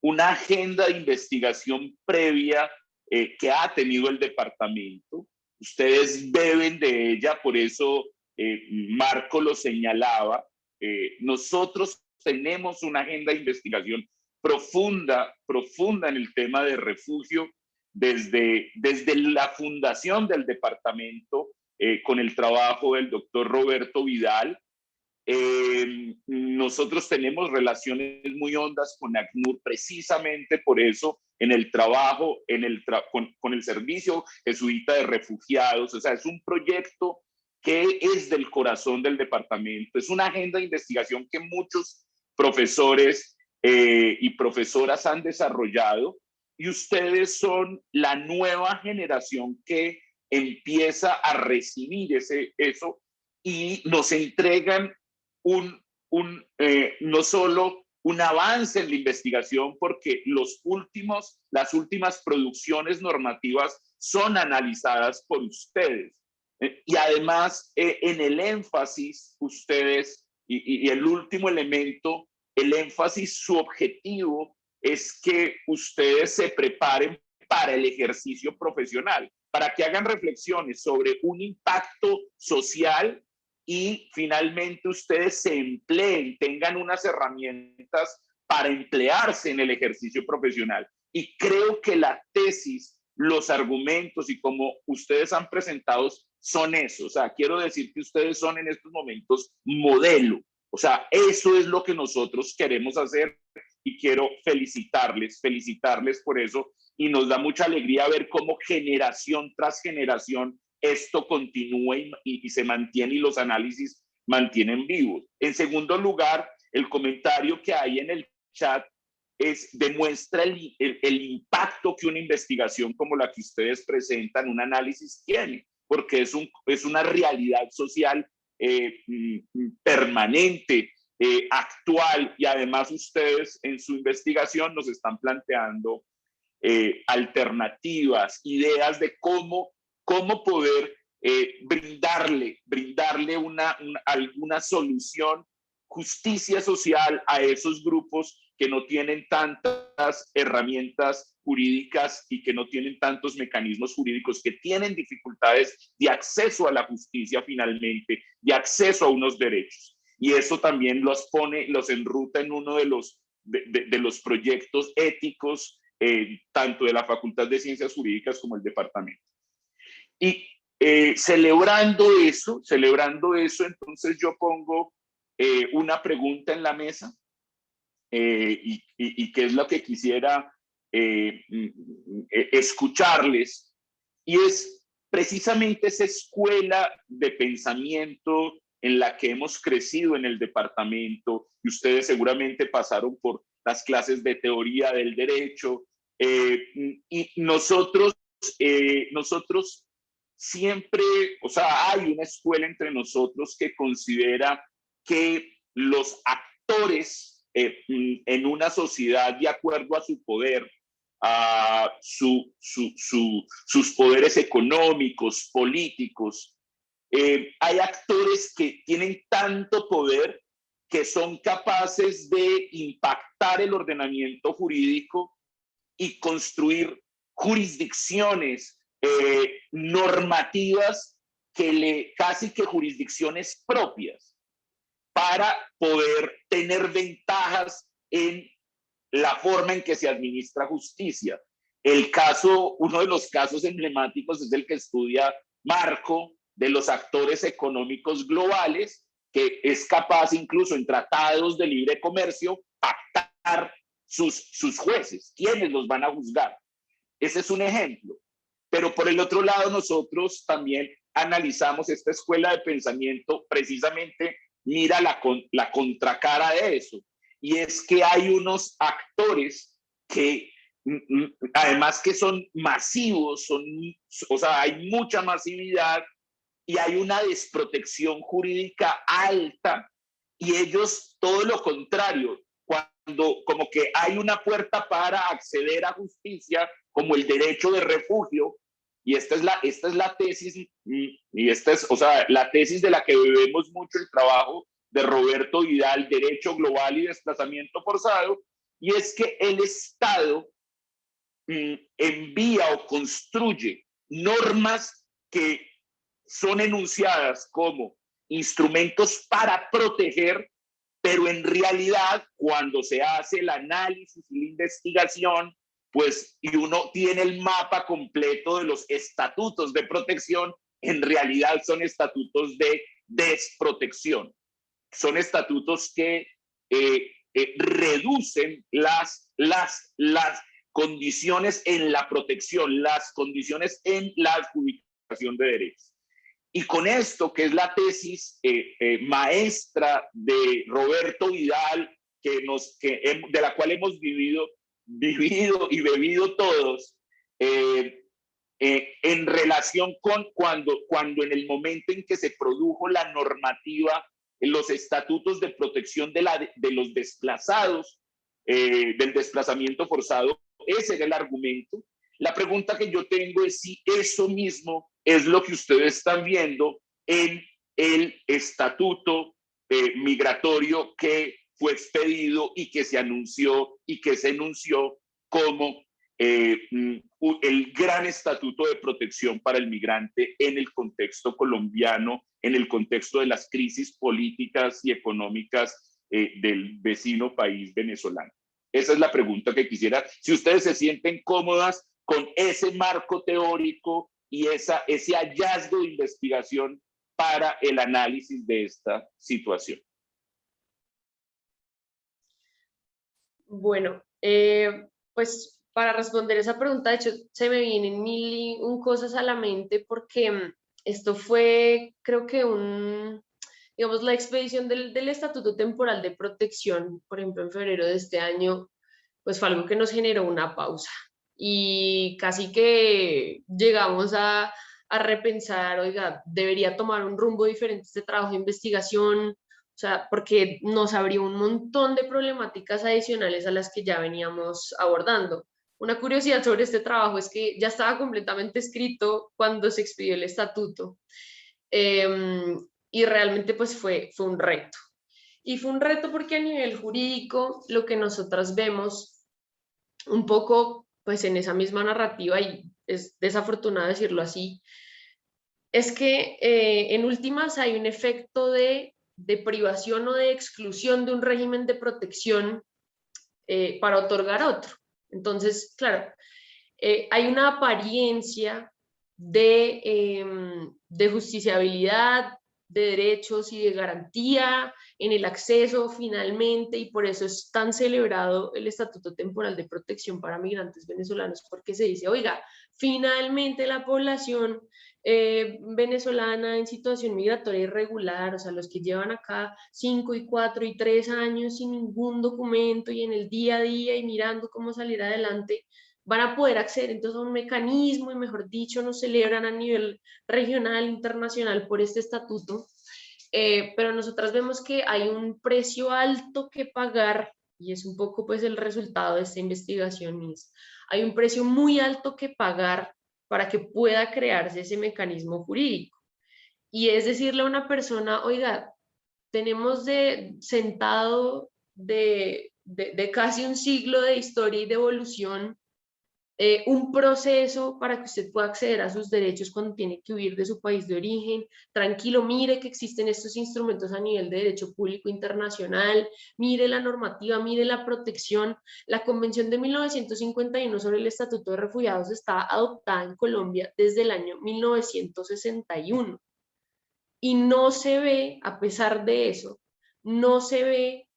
una agenda de investigación previa que ha tenido el departamento. Ustedes beben de ella, por eso Marco lo señalaba. Nosotros tenemos una agenda de investigación profunda en el tema de refugio desde la fundación del departamento con el trabajo del doctor Roberto Vidal. Nosotros tenemos relaciones muy hondas con ACNUR precisamente por eso en el trabajo con el servicio jesuita de refugiados. O sea, es un proyecto que es del corazón del departamento, es una agenda de investigación que muchos profesores y profesoras han desarrollado, y ustedes son la nueva generación que empieza a recibir eso y nos entregan no solo un avance en la investigación, porque las últimas producciones normativas son analizadas por ustedes. Y además, en el énfasis, ustedes, y el último elemento, el énfasis, su objetivo es que ustedes se preparen para el ejercicio profesional, para que hagan reflexiones sobre un impacto social y finalmente ustedes se empleen, tengan unas herramientas para emplearse en el ejercicio profesional. Y creo que la tesis, los argumentos y como ustedes han presentado son eso. O sea, quiero decir que ustedes son en estos momentos modelo. O sea, eso es lo que nosotros queremos hacer y quiero felicitarles por eso. Y nos da mucha alegría ver cómo generación tras generación esto continúa y se mantiene y los análisis mantienen vivos. En segundo lugar, el comentario que hay en el chat demuestra el impacto que una investigación como la que ustedes presentan, un análisis tiene. porque es una realidad social permanente, actual, y además ustedes en su investigación nos están planteando alternativas, ideas de cómo poder brindarle alguna solución, justicia social a esos grupos que no tienen tantas herramientas jurídicas y que no tienen tantos mecanismos jurídicos, que tienen dificultades de acceso a la justicia finalmente, de acceso a unos derechos. Y eso también los enruta en uno de los proyectos éticos, tanto de la Facultad de Ciencias Jurídicas como el departamento. Y celebrando eso, entonces yo pongo una pregunta en la mesa, y que es lo que quisiera escucharles, y es precisamente esa escuela de pensamiento en la que hemos crecido en el departamento, y ustedes seguramente pasaron por las clases de teoría del derecho, y nosotros siempre, o sea, hay una escuela entre nosotros que considera que los actores en una sociedad, de acuerdo a su poder, a sus poderes económicos, políticos, hay actores que tienen tanto poder que son capaces de impactar el ordenamiento jurídico y construir jurisdicciones normativas casi que jurisdicciones propias, para poder tener ventajas en la forma en que se administra justicia. Uno de los casos emblemáticos es el que estudia Marco, de los actores económicos globales, que es capaz incluso en tratados de libre comercio pactar sus jueces, quiénes los van a juzgar. Ese es un ejemplo. Pero por el otro lado, nosotros también analizamos esta escuela de pensamiento, precisamente mira la contracara de eso, y es que hay unos actores que además que son masivos, o sea, hay mucha masividad y hay una desprotección jurídica alta, y ellos todo lo contrario, cuando como que hay una puerta para acceder a justicia, como el derecho de refugio, y esta es la tesis, y esta es, o sea, la tesis de la que bebemos mucho el trabajo de Roberto Vidal, Derecho Global y Desplazamiento Forzado, y es que el Estado envía o construye normas que son enunciadas como instrumentos para proteger, pero en realidad cuando se hace el análisis y la investigación, pues, y uno tiene el mapa completo de los estatutos de protección, en realidad son estatutos de desprotección. Son estatutos que reducen las condiciones en la protección, las condiciones en la adjudicación de derechos. Y con esto, que es la tesis maestra de Roberto Vidal, de la cual hemos vivido y bebido todos, en relación con cuando en el momento en que se produjo la normativa, en los estatutos de protección de los desplazados, del desplazamiento forzado, ese era el argumento. La pregunta que yo tengo es si eso mismo es lo que ustedes están viendo en el estatuto migratorio que fue expedido y que se anunció y que se enunció como el gran estatuto de protección para el migrante en el contexto colombiano, en el contexto de las crisis políticas y económicas del vecino país venezolano. Esa es la pregunta que quisiera, si ustedes se sienten cómodas con ese marco teórico y ese hallazgo de investigación para el análisis de esta situación. Bueno, pues para responder esa pregunta, de hecho, se me vienen mil y un cosas a la mente, porque esto fue, creo que digamos, la expedición del Estatuto Temporal de Protección, por ejemplo, en febrero de este año, pues fue algo que nos generó una pausa. Y casi que llegamos a a repensar, oiga, debería tomar un rumbo diferente este trabajo de investigación, o sea, porque nos abrió un montón de problemáticas adicionales a las que ya veníamos abordando. Una curiosidad sobre este trabajo es que ya estaba completamente escrito cuando se expidió el estatuto, y realmente pues fue un reto. Y fue un reto porque a nivel jurídico lo que nosotras vemos un poco pues en esa misma narrativa, y es desafortunado decirlo así, es que en últimas hay un efecto de privación o de exclusión de un régimen de protección para otorgar otro. Entonces, claro, hay una apariencia de justiciabilidad, de derechos y de garantía en el acceso finalmente, y por eso es tan celebrado el Estatuto Temporal de Protección para Migrantes Venezolanos, porque se dice, oiga, finalmente la población venezolana en situación migratoria irregular, o sea, los que llevan acá 5 y 4 y 3 años sin ningún documento y en el día a día y mirando cómo salir adelante, van a poder acceder entonces a un mecanismo, y mejor dicho, nos celebran a nivel regional, internacional por este estatuto, pero nosotras vemos que hay un precio alto que pagar, y es un poco pues el resultado de esta investigación, hay un precio muy alto que pagar para que pueda crearse ese mecanismo jurídico. Y es decirle a una persona, oiga, tenemos sentado de casi un siglo de historia y de evolución, un proceso para que usted pueda acceder a sus derechos cuando tiene que huir de su país de origen. Tranquilo, mire que existen estos instrumentos a nivel de derecho público internacional, mire la normativa, mire la protección. La Convención de 1951 sobre el Estatuto de Refugiados está adoptada en Colombia desde el año 1961 y no se ve, a pesar de eso, no se ve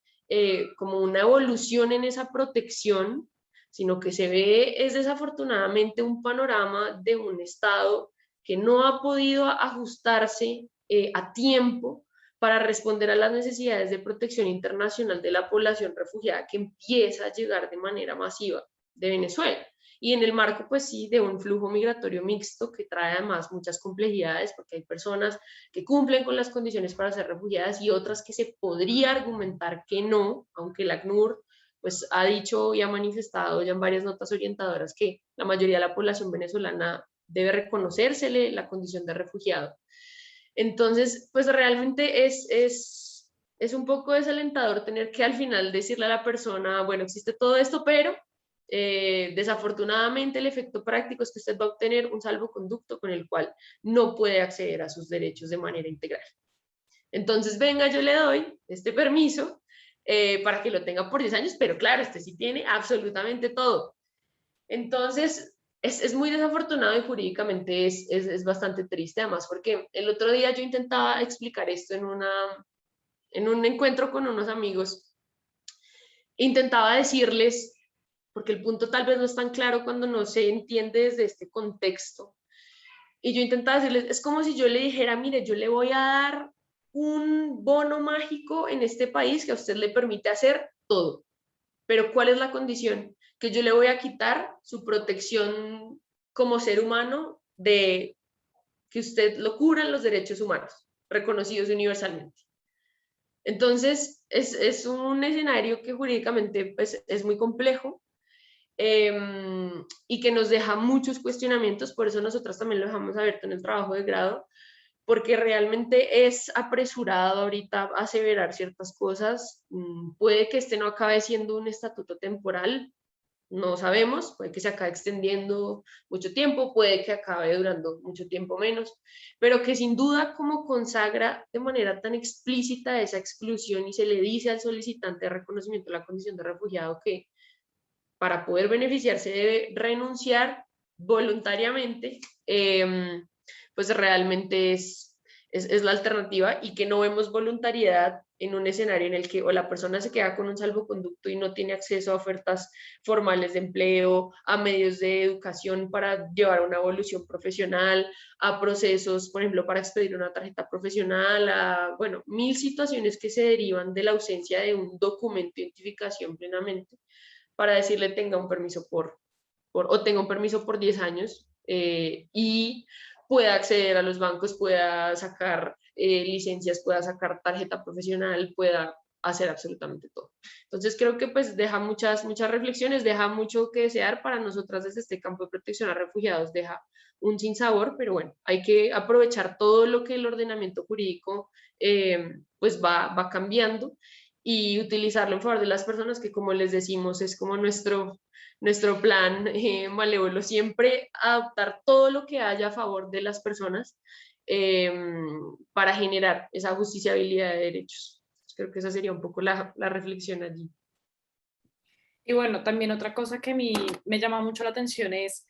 como una evolución en esa protección, sino que se ve es desafortunadamente un panorama de un Estado que no ha podido ajustarse a tiempo para responder a las necesidades de protección internacional de la población refugiada que empieza a llegar de manera masiva de Venezuela. Y en el marco, pues sí, de un flujo migratorio mixto que trae además muchas complejidades, porque hay personas que cumplen con las condiciones para ser refugiadas y otras que se podría argumentar que no, aunque la ACNUR pues ha dicho y ha manifestado ya en varias notas orientadoras que la mayoría de la población venezolana debe reconocérsele la condición de refugiado. Entonces, pues realmente es un poco desalentador tener que al final decirle a la persona, bueno, existe todo esto, pero desafortunadamente el efecto práctico es que usted va a obtener un salvoconducto con el cual no puede acceder a sus derechos de manera integral. Entonces, venga, yo le doy este permiso para que lo tenga por 10 años, pero claro, este sí tiene absolutamente todo. Entonces, es muy desafortunado y jurídicamente es bastante triste, además, porque el otro día yo intentaba explicar esto en un encuentro con unos amigos, intentaba decirles, porque el punto tal vez no es tan claro cuando no se entiende desde este contexto, y yo intentaba decirles, es como si yo le dijera, mire, yo le voy a dar un bono mágico en este país que a usted le permite hacer todo, pero ¿cuál es la condición? Que yo le voy a quitar su protección como ser humano, de que usted lo cubran los derechos humanos reconocidos universalmente. Entonces, es un escenario que jurídicamente pues, es muy complejo, y que nos deja muchos cuestionamientos, por eso nosotras también lo dejamos abierto en el trabajo de grado, porque realmente es apresurado ahorita aseverar ciertas cosas. Puede que este no acabe siendo un estatuto temporal, no sabemos, puede que se acabe extendiendo mucho tiempo, puede que acabe durando mucho tiempo menos, pero que sin duda como consagra de manera tan explícita esa exclusión y se le dice al solicitante de reconocimiento de la condición de refugiado que para poder beneficiarse debe renunciar voluntariamente, pues realmente es la alternativa, y que no vemos voluntariedad en un escenario en el que o la persona se queda con un salvoconducto y no tiene acceso a ofertas formales de empleo, a medios de educación para llevar una evolución profesional, a procesos, por ejemplo, para expedir una tarjeta profesional, a, bueno, 1000 situaciones que se derivan de la ausencia de un documento de identificación plenamente, para decirle tenga un permiso o tenga un permiso por 10 años, y pueda acceder a los bancos, pueda sacar licencias, pueda sacar tarjeta profesional, pueda hacer absolutamente todo. Entonces creo que pues deja muchas reflexiones, deja mucho que desear para nosotras desde este campo de protección a refugiados, deja un sinsabor, pero bueno, hay que aprovechar todo lo que el ordenamiento jurídico pues va cambiando y utilizarlo en favor de las personas que, como les decimos, es como nuestro plan malévolo, siempre adoptar todo lo que haya a favor de las personas para generar esa justiciabilidad de derechos. Creo que esa sería un poco la reflexión allí. Y bueno, también otra cosa que a mí me llama mucho la atención es,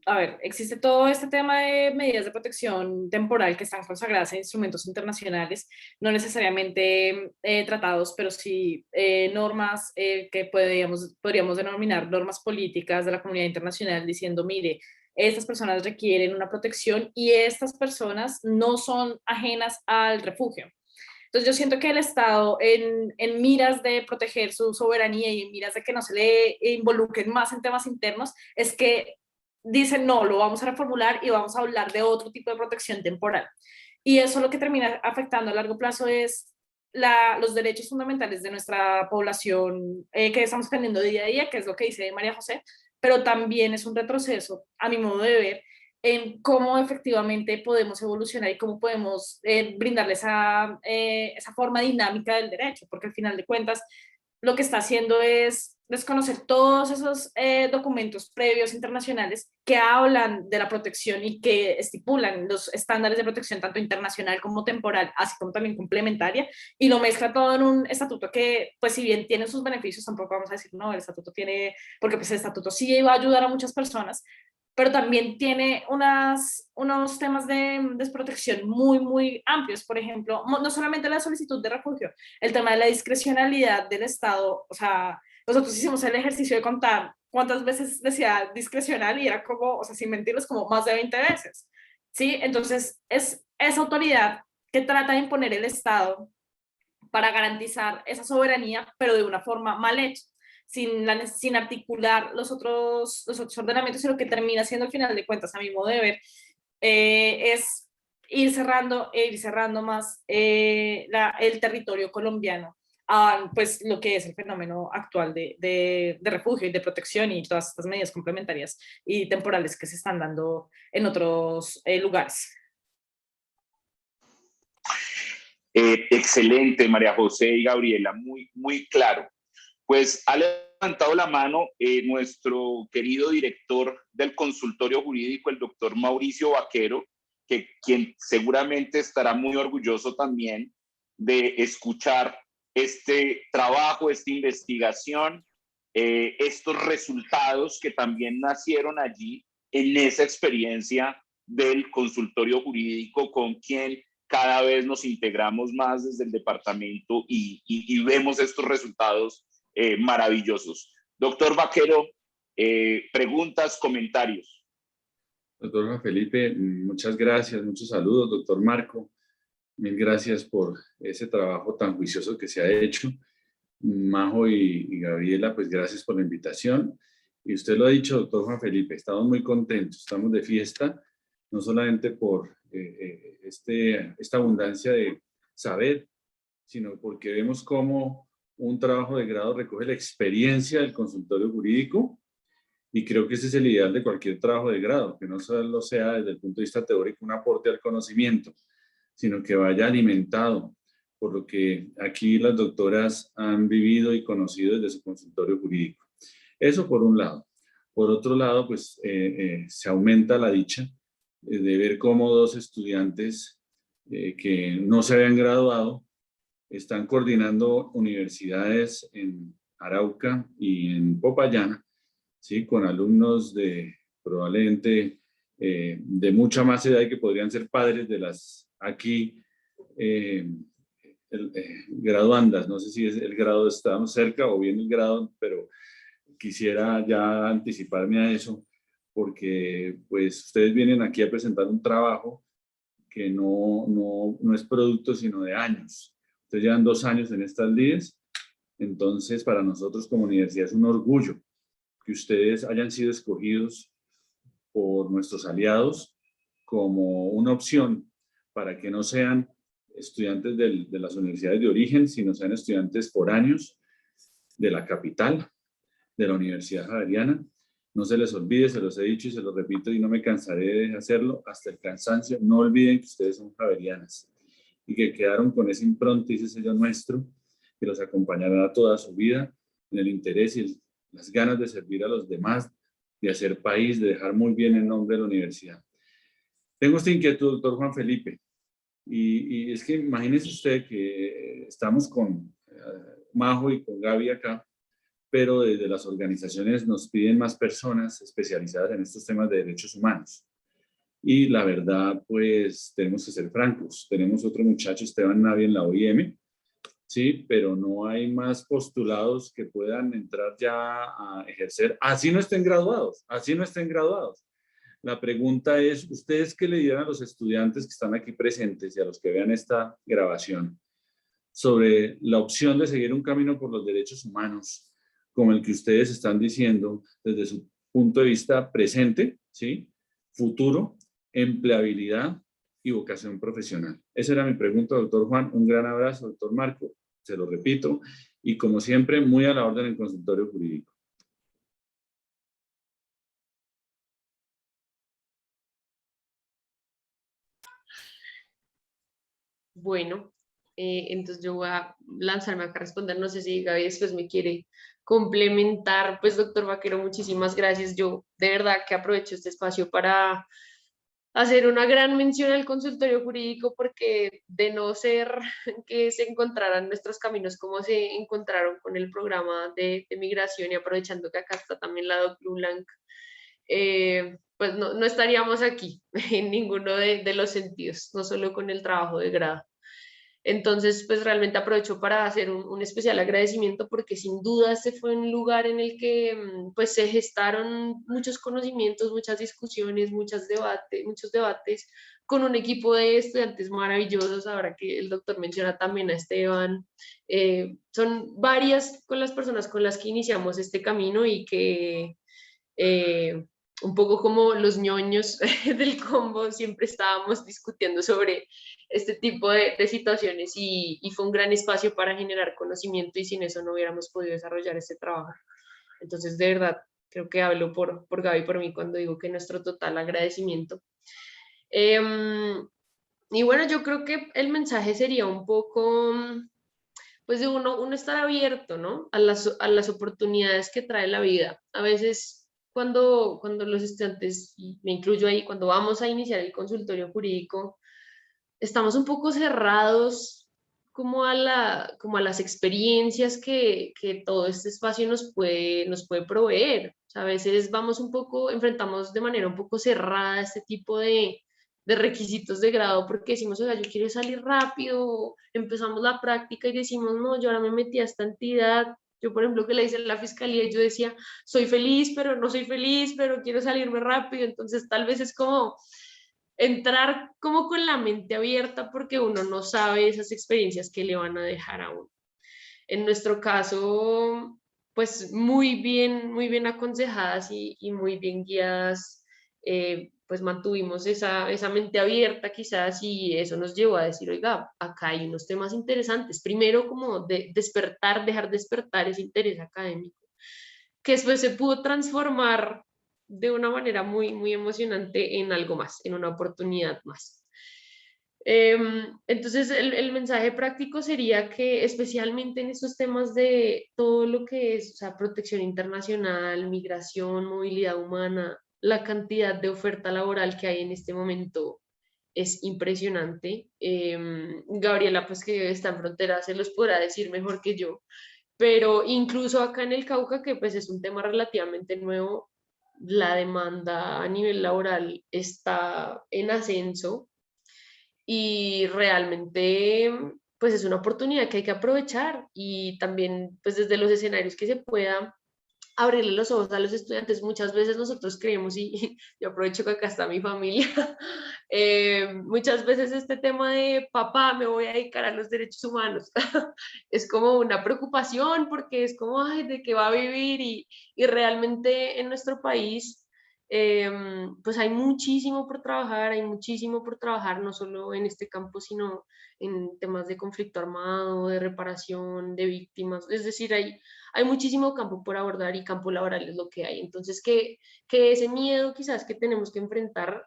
a ver, existe todo este tema de medidas de protección temporal que están consagradas en instrumentos internacionales, no necesariamente tratados, pero sí normas que podríamos denominar normas políticas de la comunidad internacional, diciendo, mire, estas personas requieren una protección y estas personas no son ajenas al refugio. Entonces yo siento que el Estado en miras de proteger su soberanía y en miras de que no se le involucren más en temas internos, es que dicen, no, lo vamos a reformular y vamos a hablar de otro tipo de protección temporal. Y eso lo que termina afectando a largo plazo es los derechos fundamentales de nuestra población que estamos perdiendo día a día, que es lo que dice María José, pero también es un retroceso, a mi modo de ver, en cómo efectivamente podemos evolucionar y cómo podemos brindarle esa forma dinámica del derecho, porque al final de cuentas lo que está haciendo es desconocer todos esos documentos previos internacionales que hablan de la protección y que estipulan los estándares de protección tanto internacional como temporal, así como también complementaria, y lo mezcla todo en un estatuto que, pues si bien tiene sus beneficios, tampoco vamos a decir, no, el estatuto tiene, porque pues el estatuto sí va a ayudar a muchas personas, pero también tiene unos temas de desprotección muy, muy amplios. Por ejemplo, no solamente la solicitud de refugio, el tema de la discrecionalidad del Estado. O sea, nosotros hicimos el ejercicio de contar cuántas veces decía discrecional y era como, o sea, sin mentirles, como más de 20 veces. ¿Sí? Entonces, es esa autoridad que trata de imponer el Estado para garantizar esa soberanía, pero de una forma mal hecha, sin articular los otros ordenamientos, y lo que termina siendo al final de cuentas, a mi modo de ver, es ir cerrando más el territorio colombiano a pues, lo que es el fenómeno actual de refugio y de protección y todas estas medidas complementarias y temporales que se están dando en otros lugares. Excelente, María José y Gabriela, muy claro. Pues ha levantado la mano nuestro querido director del consultorio jurídico, el doctor Mauricio Vaquero, quien seguramente estará muy orgulloso también de escuchar este trabajo, esta investigación, estos resultados que también nacieron allí en esa experiencia del consultorio jurídico con quien cada vez nos integramos más desde el departamento y vemos estos resultados maravillosos. Doctor Vaquero, preguntas, comentarios. Doctor Juan Felipe, muchas gracias, muchos saludos. Doctor Marco, mil gracias por ese trabajo tan juicioso que se ha hecho. Majo y Gabriela, pues gracias por la invitación. Y usted lo ha dicho, doctor Juan Felipe, estamos muy contentos, estamos de fiesta, no solamente por esta abundancia de saber, sino porque vemos cómo un trabajo de grado recoge la experiencia del consultorio jurídico, y creo que ese es el ideal de cualquier trabajo de grado, que no solo sea desde el punto de vista teórico un aporte al conocimiento, sino que vaya alimentado por lo que aquí las doctoras han vivido y conocido desde su consultorio jurídico. Eso por un lado. Por otro lado, pues se aumenta la dicha de ver cómo dos estudiantes que no se habían graduado están coordinando universidades en Arauca y en Popayán, ¿sí? Con alumnos de probablemente de mucha más edad y que podrían ser padres de las aquí graduandas. No sé si es el grado está cerca o bien el grado, pero quisiera ya anticiparme a eso, porque pues ustedes vienen aquí a presentar un trabajo que no es producto sino de años. Ustedes llevan 2 años en estas lides, entonces para nosotros como universidad es un orgullo que ustedes hayan sido escogidos por nuestros aliados como una opción para que no sean estudiantes de las universidades de origen, sino sean estudiantes foráneos de la capital, de la Universidad Javeriana. No se les olvide, se los he dicho y se los repito y no me cansaré de hacerlo hasta el cansancio, no olviden que ustedes son javerianas y que quedaron con ese impronta y ese sello nuestro que los acompañará toda su vida en el interés y las ganas de servir a los demás, de hacer país, de dejar muy bien el nombre de la universidad. Tengo esta inquietud, doctor Juan Felipe, y es que imagínese usted que estamos con Majo y con Gaby acá, pero desde las organizaciones nos piden más personas especializadas en estos temas de derechos humanos. Y la verdad, pues tenemos que ser francos. Tenemos otro muchacho, Esteban Navi, en la OIM, sí, pero no hay más postulados que puedan entrar ya a ejercer. Así no estén graduados, así no estén graduados. La pregunta es, ¿ustedes qué le dirán a los estudiantes que están aquí presentes y a los que vean esta grabación sobre la opción de seguir un camino por los derechos humanos, como el que ustedes están diciendo desde su punto de vista presente, ¿sí? Futuro, empleabilidad y vocación profesional? Esa era mi pregunta, doctor Juan. Un gran abrazo, doctor Marco, se lo repito, y como siempre, muy a la orden en consultorio jurídico. Bueno, entonces yo voy a lanzarme acá a responder. No sé si Gaby después me quiere complementar. Pues, doctor Vaquero, muchísimas gracias. Yo de verdad que aprovecho este espacio para hacer una gran mención al consultorio jurídico, porque de no ser que se encontraran nuestros caminos como se encontraron con el programa de migración, y aprovechando que acá está también la doctora Blanc, pues no estaríamos aquí en ninguno de los sentidos, no solo con el trabajo de grado. Entonces, pues realmente aprovecho para hacer un especial agradecimiento, porque sin duda este fue un lugar en el que pues se gestaron muchos conocimientos, muchas discusiones, muchos debates con un equipo de estudiantes maravillosos. Ahora que el doctor menciona también a Esteban, son varias con las personas con las que iniciamos este camino y que un poco como los ñoños del combo siempre estábamos discutiendo sobre este tipo de situaciones, y fue un gran espacio para generar conocimiento, y sin eso no hubiéramos podido desarrollar este trabajo. Entonces, de verdad, creo que hablo por Gaby y por mí cuando digo que nuestro total agradecimiento. Y bueno, yo creo que el mensaje sería un poco, pues de uno estar abierto, ¿no? A las oportunidades que trae la vida. A veces cuando los estudiantes, y me incluyo ahí, cuando vamos a iniciar el consultorio jurídico, estamos un poco cerrados como como a las experiencias que todo este espacio nos puede proveer. O sea, a veces enfrentamos de manera un poco cerrada este tipo de requisitos de grado, porque decimos, oiga, yo quiero salir rápido, empezamos la práctica y decimos, no, yo ahora me metí a esta entidad. Yo, por ejemplo, que le hice en la fiscalía, yo decía, soy feliz, pero no soy feliz, pero quiero salirme rápido. Entonces, tal vez es como entrar como con la mente abierta, porque uno no sabe esas experiencias que le van a dejar a uno. En nuestro caso, pues muy bien aconsejadas y muy bien guiadas, pues mantuvimos esa mente abierta quizás, y eso nos llevó a decir, oiga, acá hay unos temas interesantes. Primero, como de dejar despertar ese interés académico, que después se pudo transformar de una manera muy emocionante en algo más, en una oportunidad más. Entonces, el mensaje práctico sería que, especialmente en estos temas de todo lo que es, o sea, protección internacional, migración, movilidad humana, la cantidad de oferta laboral que hay en este momento es impresionante. Gabriela, pues que está en frontera, se los podrá decir mejor que yo, pero incluso acá en el Cauca, que pues es un tema relativamente nuevo, la demanda a nivel laboral está en ascenso, y realmente pues es una oportunidad que hay que aprovechar, y también pues desde los escenarios que se pueda abrirle los ojos a los estudiantes. Muchas veces nosotros creemos, y yo aprovecho que acá está mi familia, muchas veces este tema de papá, me voy a dedicar a los derechos humanos, es como una preocupación, porque es como, ay, ¿de qué va a vivir? Y realmente en nuestro país pues hay muchísimo por trabajar, no solo en este campo, sino en temas de conflicto armado, de reparación, de víctimas, es decir, hay muchísimo campo por abordar y campo laboral es lo que hay. Entonces, que ese miedo quizás que tenemos que enfrentar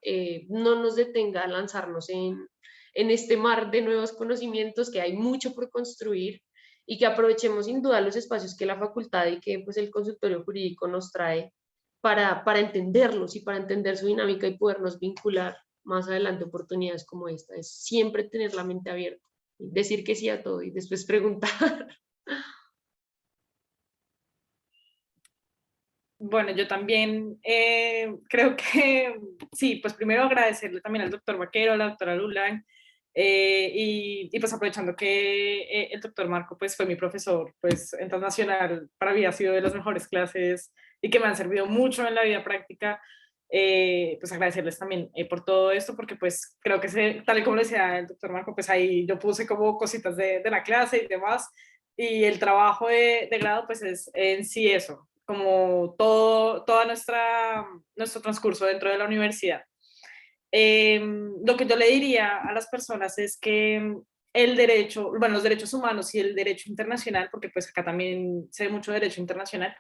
no nos detenga a lanzarnos en este mar de nuevos conocimientos, que hay mucho por construir y que aprovechemos sin duda los espacios que la facultad y que pues el consultorio jurídico nos trae para entenderlos y para entender su dinámica y podernos vincular más adelante oportunidades como esta. Es siempre tener la mente abierta, decir que sí a todo y después preguntar. Bueno, yo también creo que sí, pues primero agradecerle también al doctor Vaquero, a la doctora Lulán, y pues aprovechando que el doctor Marco pues fue mi profesor pues internacional, para mí ha sido de las mejores clases y que me han servido mucho en la vida práctica, pues agradecerles también por todo esto, porque pues creo que tal y como le decía el doctor Marco, pues ahí yo puse como cositas de la clase y demás, y el trabajo de grado pues es en sí eso, como toda nuestro transcurso dentro de la universidad. Lo que yo le diría a las personas es que el derecho, bueno, los derechos humanos y el derecho internacional, porque pues acá también se ve mucho derecho internacional,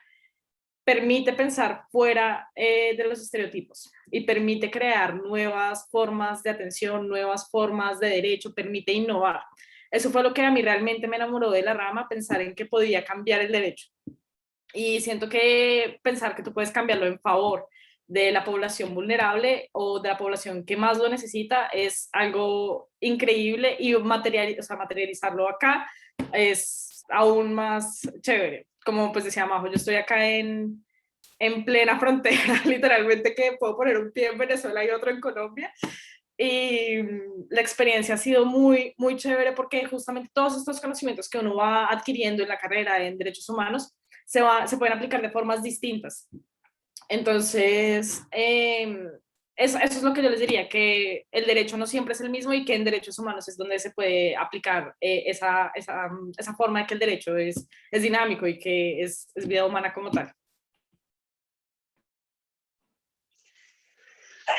permite pensar fuera de los estereotipos y permite crear nuevas formas de atención, nuevas formas de derecho, permite innovar. Eso fue lo que a mí realmente me enamoró de la rama, pensar en que podía cambiar el derecho. Y siento que pensar que tú puedes cambiarlo en favor de la población vulnerable o de la población que más lo necesita es algo increíble, y materializarlo acá es aún más chévere. Como pues decía Majo, yo estoy acá en plena frontera, literalmente, que puedo poner un pie en Venezuela y otro en Colombia. Y la experiencia ha sido muy, muy chévere, porque justamente todos estos conocimientos que uno va adquiriendo en la carrera en derechos humanos se pueden aplicar de formas distintas. Entonces, eso es lo que yo les diría, que el derecho no siempre es el mismo y que en derechos humanos es donde se puede aplicar esa forma de que el derecho es dinámico y que es vida humana como tal.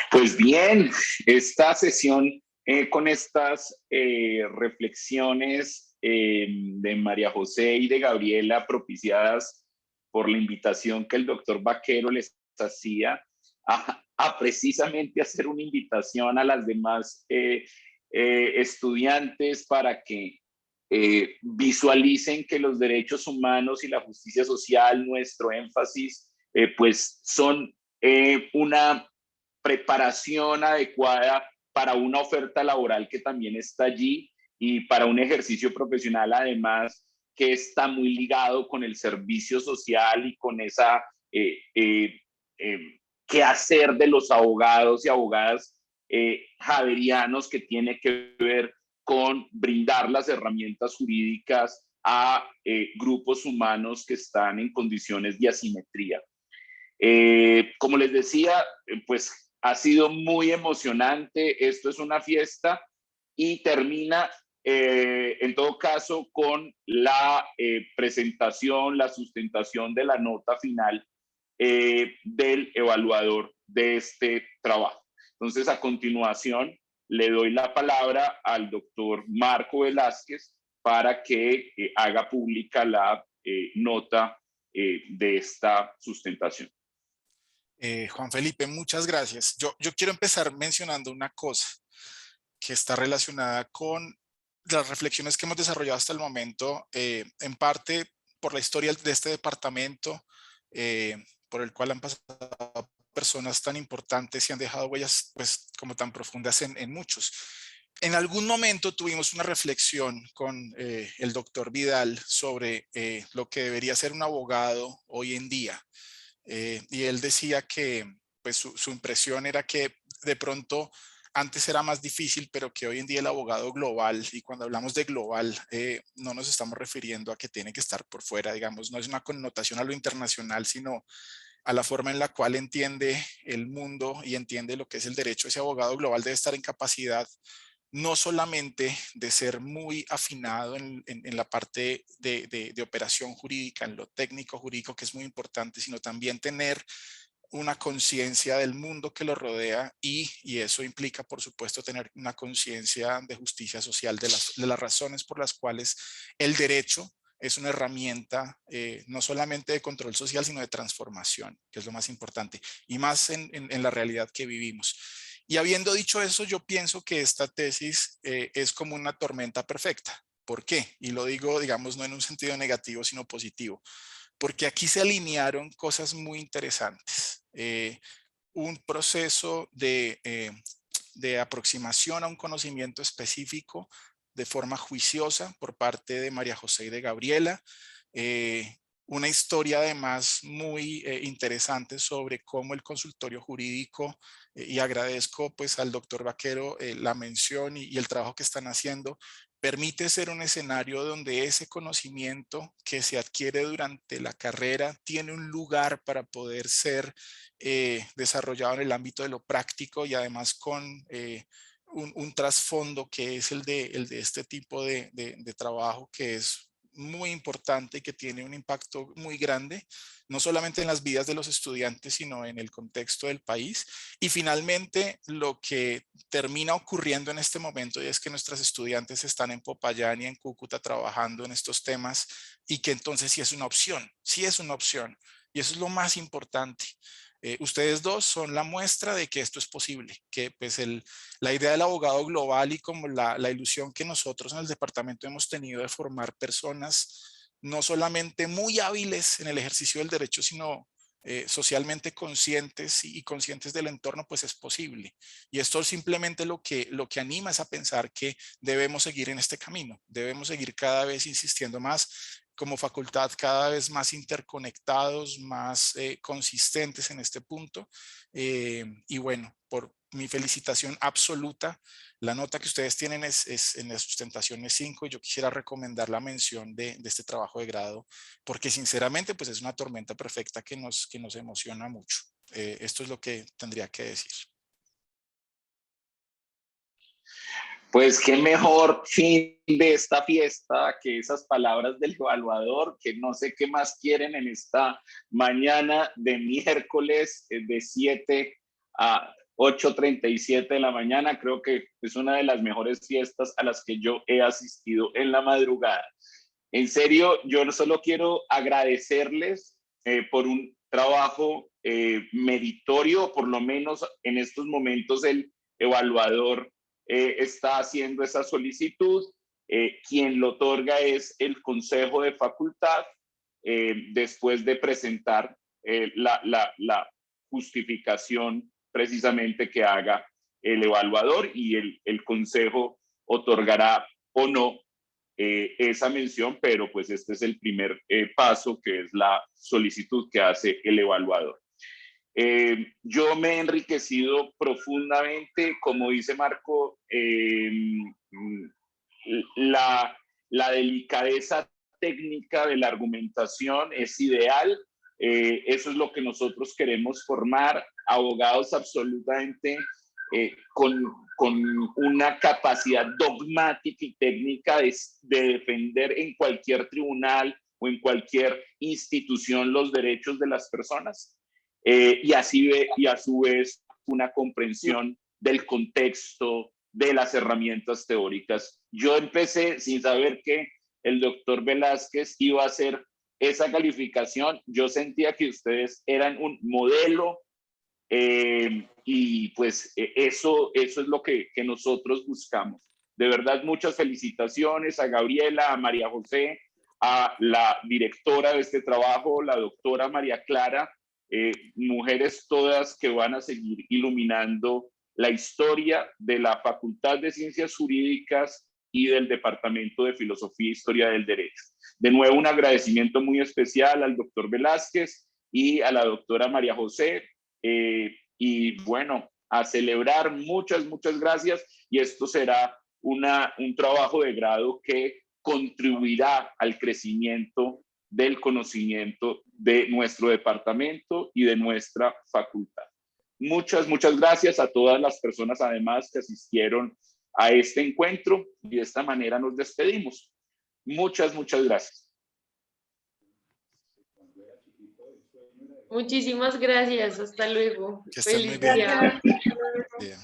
Pues bien, esta sesión con estas reflexiones de María José y de Gabriela, propiciadas por la invitación que el doctor Vaquero les hacía a precisamente hacer una invitación a las demás estudiantes para que visualicen que los derechos humanos y la justicia social, nuestro énfasis, pues son una preparación adecuada para una oferta laboral que también está allí y para un ejercicio profesional además que está muy ligado con el servicio social y con esa quehacer de los abogados y abogadas javerianos, que tiene que ver con brindar las herramientas jurídicas a grupos humanos que están en condiciones de asimetría. Como les decía, pues ha sido muy emocionante. Esto es una fiesta y termina en todo caso con la presentación, la sustentación de la nota final del evaluador de este trabajo. Entonces, a continuación, le doy la palabra al doctor Marco Velázquez para que haga pública la nota de esta sustentación. Juan Felipe, muchas gracias. Yo quiero empezar mencionando una cosa que está relacionada con las reflexiones que hemos desarrollado hasta el momento, en parte por la historia de este departamento, por el cual han pasado personas tan importantes y han dejado huellas pues como tan profundas en muchos. En algún momento tuvimos una reflexión con el doctor Vidal sobre lo que debería ser un abogado hoy en día. Y él decía que pues su impresión era que de pronto antes era más difícil, pero que hoy en día el abogado global, y cuando hablamos de global, no nos estamos refiriendo a que tiene que estar por fuera, digamos, no es una connotación a lo internacional, sino a la forma en la cual entiende el mundo y entiende lo que es el derecho. Ese abogado global debe estar en capacidad no solamente de ser muy afinado en la parte de operación jurídica, en lo técnico jurídico, que es muy importante, sino también tener una conciencia del mundo que lo rodea y eso implica, por supuesto, tener una conciencia de justicia social de las razones por las cuales el derecho es una herramienta no solamente de control social, sino de transformación, que es lo más importante, y más en la realidad que vivimos. Y habiendo dicho eso, yo pienso que esta tesis es como una tormenta perfecta. ¿Por qué? Y lo digo, digamos, no en un sentido negativo, sino positivo. Porque aquí se alinearon cosas muy interesantes. Un proceso de aproximación a un conocimiento específico de forma juiciosa por parte de María José y de Gabriela. Una historia además muy interesante sobre cómo el consultorio jurídico, y agradezco pues al doctor Vaquero la mención y el trabajo que están haciendo, permite ser un escenario donde ese conocimiento que se adquiere durante la carrera tiene un lugar para poder ser desarrollado en el ámbito de lo práctico y además con un trasfondo que es el de este tipo de trabajo, que es muy importante y que tiene un impacto muy grande, no solamente en las vidas de los estudiantes, sino en el contexto del país. Y finalmente, lo que termina ocurriendo en este momento y es que nuestras estudiantes están en Popayán y en Cúcuta trabajando en estos temas y que entonces sí es una opción, sí es una opción. Y eso es lo más importante. Ustedes dos son la muestra de que esto es posible, que pues la idea del abogado global y como la ilusión que nosotros en el departamento hemos tenido de formar personas no solamente muy hábiles en el ejercicio del derecho, sino socialmente conscientes y conscientes del entorno, pues es posible. Y esto simplemente lo que anima es a pensar que debemos seguir en este camino, debemos seguir cada vez insistiendo más como facultad, cada vez más interconectados, más consistentes en este punto. Y bueno, por mi felicitación absoluta. La nota que ustedes tienen es en la sustentación es 5 y yo quisiera recomendar la mención de este trabajo de grado porque sinceramente pues es una tormenta perfecta que nos emociona mucho. Esto es lo que tendría que decir. Pues qué mejor fin de esta fiesta que esas palabras del evaluador, que no sé qué más quieren en esta mañana de miércoles de 7 a 8:37 de la mañana. Creo que es una de las mejores fiestas a las que yo he asistido en la madrugada. En serio, yo solo quiero agradecerles por un trabajo meritorio, por lo menos en estos momentos el evaluador está haciendo esa solicitud. Quien lo otorga es el Consejo de Facultad, después de presentar la justificación precisamente que haga el evaluador y el Consejo otorgará o no esa mención, pero pues este es el primer paso, que es la solicitud que hace el evaluador. Yo me he enriquecido profundamente, como dice Marco, la delicadeza técnica de la argumentación es ideal. Eso es lo que nosotros queremos formar, abogados absolutamente con una capacidad dogmática y técnica de defender en cualquier tribunal o en cualquier institución los derechos de las personas. Y a su vez una comprensión del contexto, de las herramientas teóricas. Yo empecé sin saber que el doctor Velázquez iba a hacer esa calificación. Yo sentía que ustedes eran un modelo y pues eso es lo que nosotros buscamos. De verdad, muchas felicitaciones a Gabriela, a María José, a la directora de este trabajo, la doctora María Clara, mujeres todas que van a seguir iluminando la historia de la Facultad de Ciencias Jurídicas y del Departamento de Filosofía e Historia del Derecho. De nuevo, un agradecimiento muy especial al doctor Velázquez y a la doctora María José. Y bueno, a celebrar, muchas gracias, y esto será un trabajo de grado que contribuirá al crecimiento del conocimiento de nuestro departamento y de nuestra facultad. Muchas gracias a todas las personas además que asistieron a este encuentro y de esta manera nos despedimos. Muchas gracias. Muchísimas gracias, hasta luego. Que estén muy Feliz bien. día. Bien.